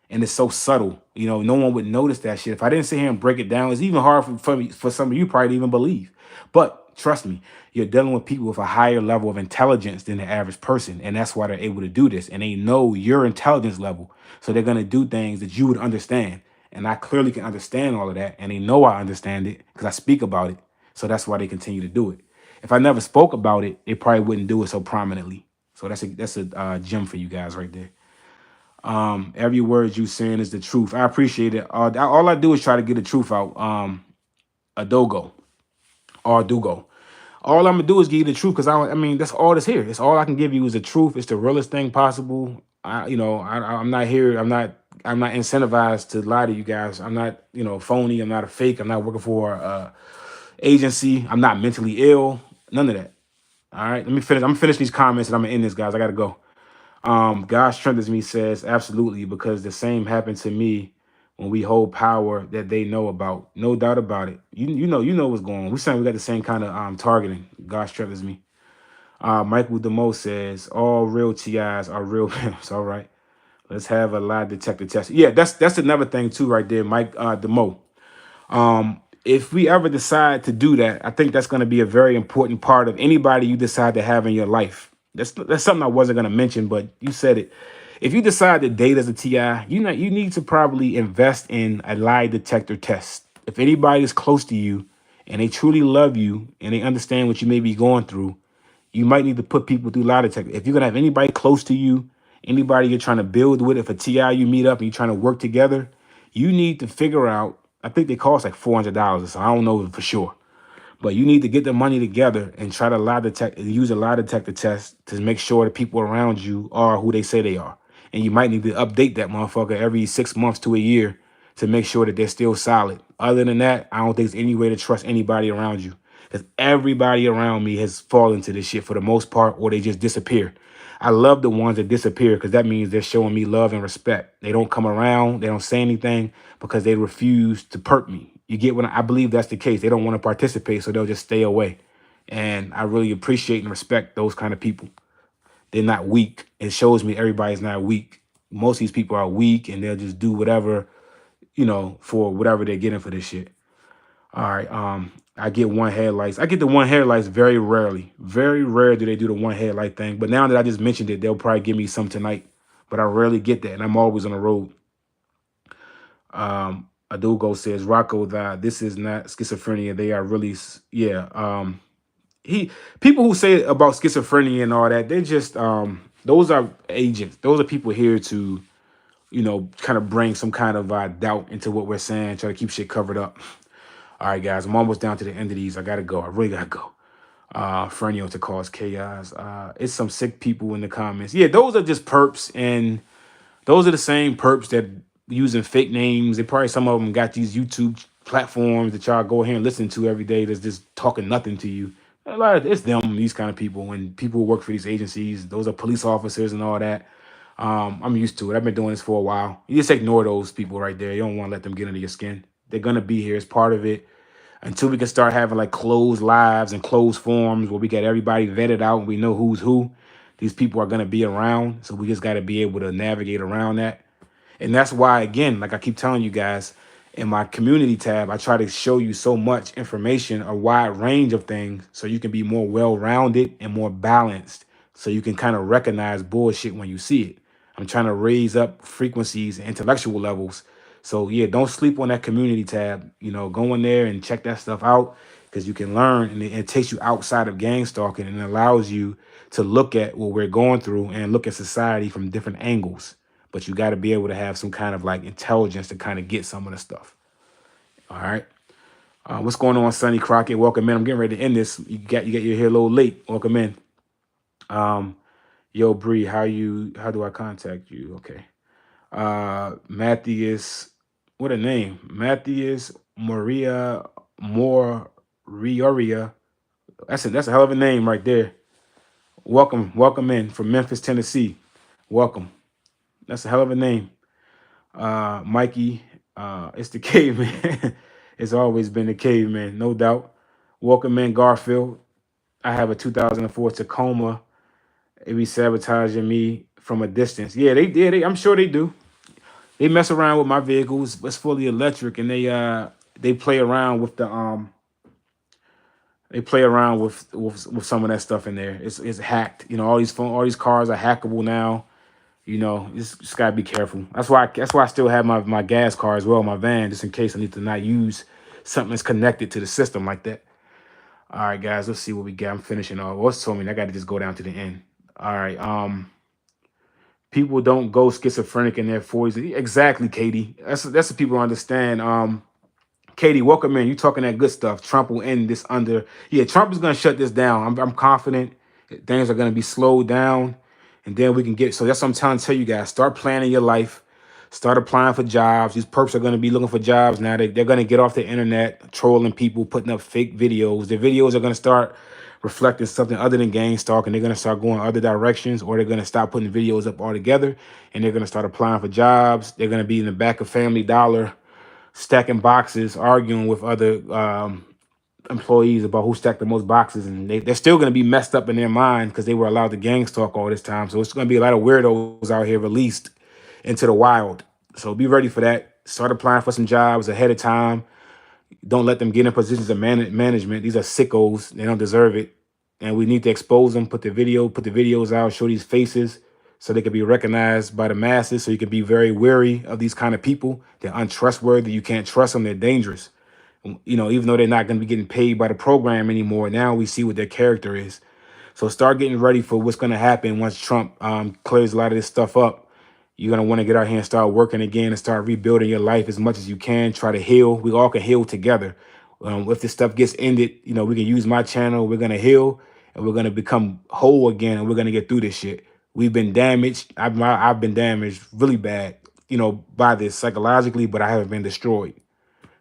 And it's so subtle. You know, no one would notice that shit. If I didn't sit here and break it down, it's even hard for some of you probably to even believe. But trust me, you're dealing with people with a higher level of intelligence than the average person. And that's why they're able to do this. And they know your intelligence level. So they're going to do things that you would understand. And I clearly can understand all of that. And they know I understand it because I speak about it. So that's why they continue to do it. If I never spoke about it, they probably wouldn't do it so prominently. So that's a gem for you guys right there. Every word you saying is the truth. I appreciate it. All I do is try to get the truth out. Adogo or Dugo. All I'm gonna do is give you the truth because I mean that's all that's here. It's all I can give you is the truth. It's the realest thing possible. I'm not here. I'm not incentivized to lie to you guys. I'm not phony. I'm not a fake. I'm not working for a agency. I'm not mentally ill. None of that. All right. Let me finish. I'm gonna finish these comments and I'm gonna end this, guys. I gotta go. God strengthens me says absolutely because the same happened to me when we hold power that they know about. No doubt about it. You know what's going on. We're saying we got the same kind of targeting. God strengthens me. Michael DeMo says all real TIs are real pimps. All right. Let's have a lie detector test. Yeah, that's another thing too, right there, Mike DeMo. If we ever decide to do that, I think that's going to be a very important part of anybody you decide to have in your life. That's something I wasn't going to mention, but you said it. If you decide to date as a TI, you need to probably invest in a lie detector test. If anybody is close to you and they truly love you and they understand what you may be going through, you might need to put people through lie detector. If you're going to have anybody close to you, anybody you're trying to build with, if a TI you meet up and you're trying to work together, you need to figure out, I think they cost like $400 or so. I don't know for sure. But you need to get the money together and try to use a lie detector test to make sure the people around you are who they say they are. And you might need to update that motherfucker every 6 months to a year to make sure that they're still solid. Other than that, I don't think there's any way to trust anybody around you. Because everybody around me has fallen to this shit for the most part, or they just disappear. I love the ones that disappear because that means they're showing me love and respect. They don't come around. They don't say anything because they refuse to perk me. You get what I believe that's the case. They don't want to participate, so they'll just stay away. And I really appreciate and respect those kind of people. They're not weak. It shows me everybody's not weak. Most of these people are weak and they'll just do whatever, for whatever they're getting for this shit. All right. I get one headlights. I get the one headlights very rarely. Very rare do they do the one headlight thing. But now that I just mentioned it, they'll probably give me some tonight. But I rarely get that, and I'm always on the road. Adugo says, Rocco, this is not schizophrenia. They are really, yeah. People who say about schizophrenia and all that, they're just, those are agents. Those are people here to, kind of bring some kind of doubt into what we're saying, try to keep shit covered up. All right, guys, I'm almost down to the end of these. I got to go. I really got to go. Fernio to cause chaos. It's some sick people in the comments. Yeah, those are just perps, and those are the same perps that using fake names. They probably, some of them got these YouTube platforms that y'all go here and listen to every day that's just talking nothing to you. A lot of it's them, these kind of people, and people who work for these agencies. Those are police officers and all that. I'm used to it. I've been doing this for a while. You just ignore those people right there. You don't want to let them get under your skin. They're going to be here as part of it. until we can start having like closed lives and closed forums where we get everybody vetted out and we know who's who. These people are going to be around. So we just got to be able to navigate around that. And that's why, again, like I keep telling you guys, in my community tab, I try to show you so much information, a wide range of things, so you can be more well-rounded and more balanced, so you can kind of recognize bullshit when you see it. I'm trying to raise up frequencies and intellectual levels. So yeah, don't sleep on that community tab. You know, go in there and check that stuff out because you can learn, and it takes you outside of gang stalking and allows you to look at what we're going through and look at society from different angles. But you got to be able to have some kind of like intelligence to kind of get some of the stuff. All right. What's going on, Sonny Crockett? Welcome in. I'm getting ready to end this. You get your here a little late. Welcome in. Yo, Bree, how do I contact you? Okay. Matthias, what a name. Matthias Morioria. That's a hell of a name right there. Welcome in from Memphis, Tennessee. Welcome. That's a hell of a name. Mikey, it's the caveman. It's always been the caveman, no doubt. Welcome in, Garfield. I have a 2004 Tacoma. It be sabotaging me from a distance. Yeah, they did. I'm sure they do. They mess around with my vehicles. It's fully electric, and they play around with with some of that stuff in there. It's hacked. You know, all these cars are hackable now. You know, just gotta be careful. That's why I still have my gas car as well, my van, just in case I need to not use something that's connected to the system like that. All right, guys, let's see what we got. I'm finishing off. What's told me I got to just go down to the end. All right. People don't go schizophrenic in their 40s. Exactly, Katie. That's what people understand. Katie, welcome in. You talking that good stuff. Trump will end this under. Yeah, Trump is gonna shut this down. I'm confident things are gonna be slowed down, and then we can get. So that's what I'm trying to tell you guys. Start planning your life. Start applying for jobs. These perps are gonna be looking for jobs now. They're gonna get off the internet, trolling people, putting up fake videos. Their videos are gonna start reflecting something other than gang stalking. They're gonna start going other directions, or they're gonna stop putting videos up altogether, and they're gonna start applying for jobs. They're gonna be in the back of Family Dollar stacking boxes, arguing with other employees about who stacked the most boxes, and they're still going to be messed up in their mind because they were allowed to gang stalk all this time. So it's going to be a lot of weirdos out here released into the wild. So be ready for that. Start applying for some jobs ahead of time. Don't let them get in positions of management. These are sickos. They don't deserve it. And we need to expose them, put the videos out, show these faces so they can be recognized by the masses. So you can be very wary of these kind of people. They're untrustworthy. You can't trust them. They're dangerous. You know, even though they're not going to be getting paid by the program anymore, now we see what their character is. So start getting ready for what's going to happen once Trump clears a lot of this stuff up. You're going to want to get out here and start working again and start rebuilding your life as much as you can. Try to heal. We all can heal together. If this stuff gets ended, you know, we can use my channel. We're going to heal and we're going to become whole again. And we're going to get through this shit. We've been damaged. I've been damaged really bad, you know, by this psychologically, but I haven't been destroyed.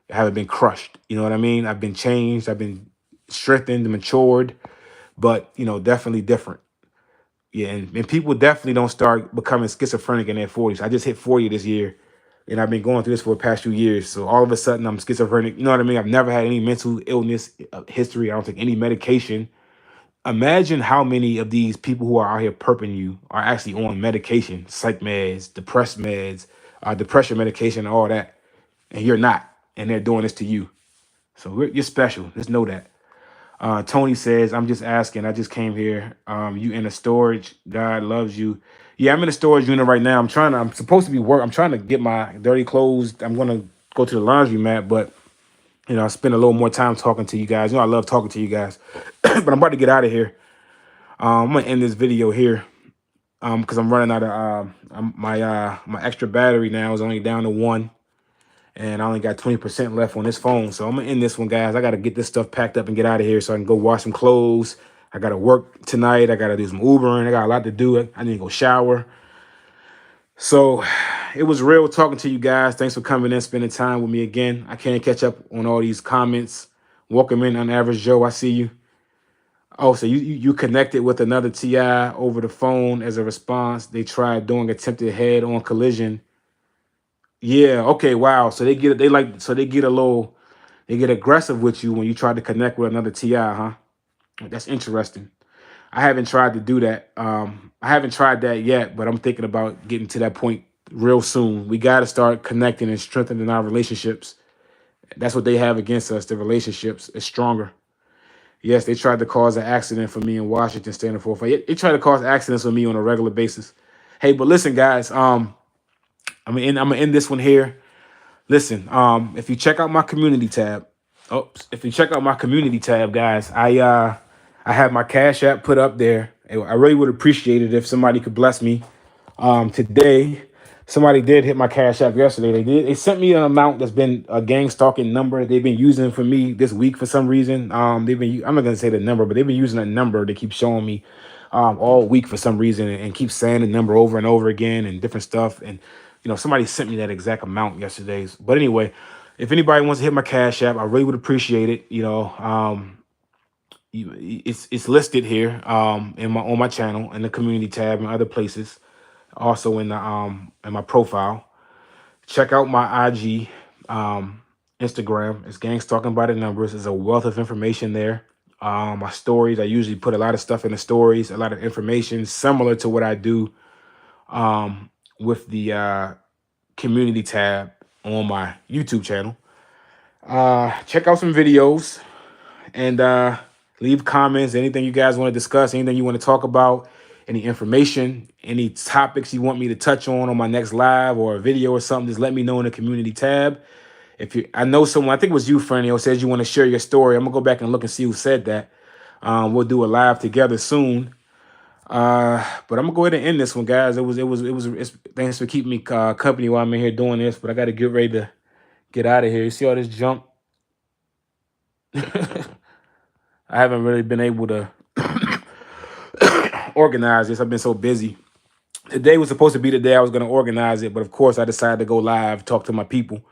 I haven't been crushed. You know what I mean? I've been changed. I've been strengthened, matured, but, you know, definitely different. Yeah, and people definitely don't start becoming schizophrenic in their 40s. I just hit 40 this year, and I've been going through this for the past few years. So all of a sudden, I'm schizophrenic. You know what I mean? I've never had any mental illness history. I don't take any medication. Imagine how many of these people who are out here perping you are actually on medication, psych meds, depression medication, all that, and you're not, and they're doing this to you. So you're special. Just know that. Tony says, I'm just asking. I just came here. You in a storage. God loves you. Yeah, I'm in a storage unit right now. I'm supposed to be I'm trying to get my dirty clothes. I'm going to go to the laundry mat, but, you know, I spend a little more time talking to you guys. You know, I love talking to you guys, but I'm about to get out of here. I'm going to end this video here because I'm running out of my extra battery now is only down to 1. And I only got 20% left on this phone. So I'm going to end this one, guys. I got to get this stuff packed up and get out of here so I can go wash some clothes. I got to work tonight. I got to do some Ubering. I got a lot to do. I need to go shower. So it was real talking to you guys. Thanks for coming in, spending time with me again. I can't catch up on all these comments. Welcome in, Unaverage Joe. I see you. Oh, so you connected with another TI over the phone as a response. They tried doing attempted head-on collision. Yeah. Okay. Wow. So they get a little. They get aggressive with you when you try to connect with another TI, huh? That's interesting. I haven't tried to do that. I haven't tried that yet, but I'm thinking about getting to that point real soon. We got to start connecting and strengthening our relationships. That's what they have against us. The relationships is stronger. Yes, they tried to cause an accident for me in Washington, standing for. They try to cause accidents for me on a regular basis. Hey, but listen, guys. I'm gonna end this one here. Listen, if you check out my community tab, if you check out my community tab, guys, I have my Cash App put up there. I really would appreciate it if somebody could bless me. Today, somebody did hit my Cash App yesterday. They sent me an amount that's been a gang stalking number they've been using for me this week for some reason. I'm not gonna say the number, but they've been using a number they keep showing me all week for some reason, and keep saying the number over and over again and different stuff. And somebody sent me that exact amount yesterday. But anyway, if anybody wants to hit my Cash App, I really would appreciate it. It's listed here on my channel, in the community tab, and other places. Also in my profile. Check out my IG, Instagram. It's Gangs Talking by the Numbers. There's a wealth of information there. My stories, I usually put a lot of stuff in the stories, a lot of information similar to what I do with the community tab on my YouTube channel. Check out some videos and leave comments, anything you guys want to discuss, anything you want to talk about, any information, any topics you want me to touch on my next live or a video or something. Just let me know in the community tab. I know someone, I think it was you, Fernio, says you want to share your story. I'm gonna go back and look and see who said that. We'll do a live together soon. But I'm gonna go ahead and end this one, guys. Thanks for keeping me company while I'm in here doing this. But I got to get ready to get out of here. You see all this junk? I haven't really been able to organize this. I've been so busy. Today was supposed to be the day I was going to organize it, but of course I decided to go live, talk to my people.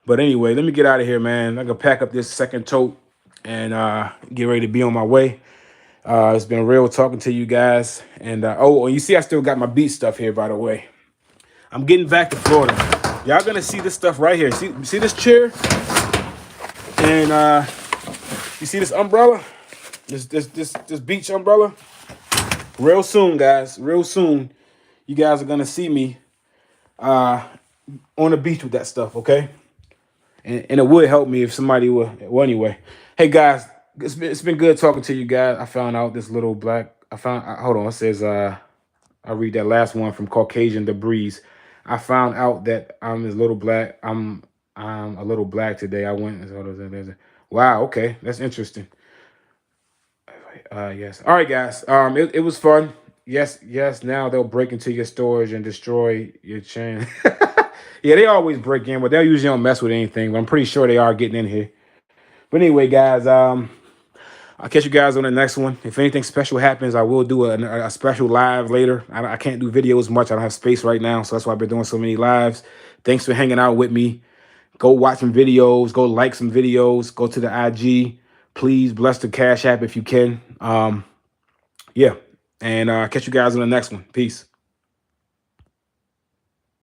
But anyway, let me get out of here, man. I'm going to pack up this second tote and get ready to be on my way. It's been real talking to you guys. And you see I still got my beat stuff here, by the way. I'm getting back to Florida. Y'all going to see this stuff right here. See this chair? And you see this umbrella? This beach umbrella? Real soon, guys. Real soon, you guys are gonna see me on the beach with that stuff, okay? And it would help me if somebody would. Well, anyway, hey guys, it's been good talking to you guys. I found out this little black. Hold on. It says I'll read that last one from Caucasian Debris. I found out that I'm this little black. I'm a little black today. I went. Wow. Okay, that's interesting. Yes. All right, guys. It was fun. Yes. Now they'll break into your storage and destroy your chain. Yeah, they always break in, but they usually don't mess with anything. But I'm pretty sure they are getting in here. But anyway, guys, I'll catch you guys on the next one. If anything special happens, I will do a special live later. I can't do videos much. I don't have space right now, so that's why I've been doing so many lives. Thanks for hanging out with me. Go watch some videos. Go like some videos. Go to the IG. Please bless the Cash App if you can. Yeah. And catch you guys on the next one. Peace.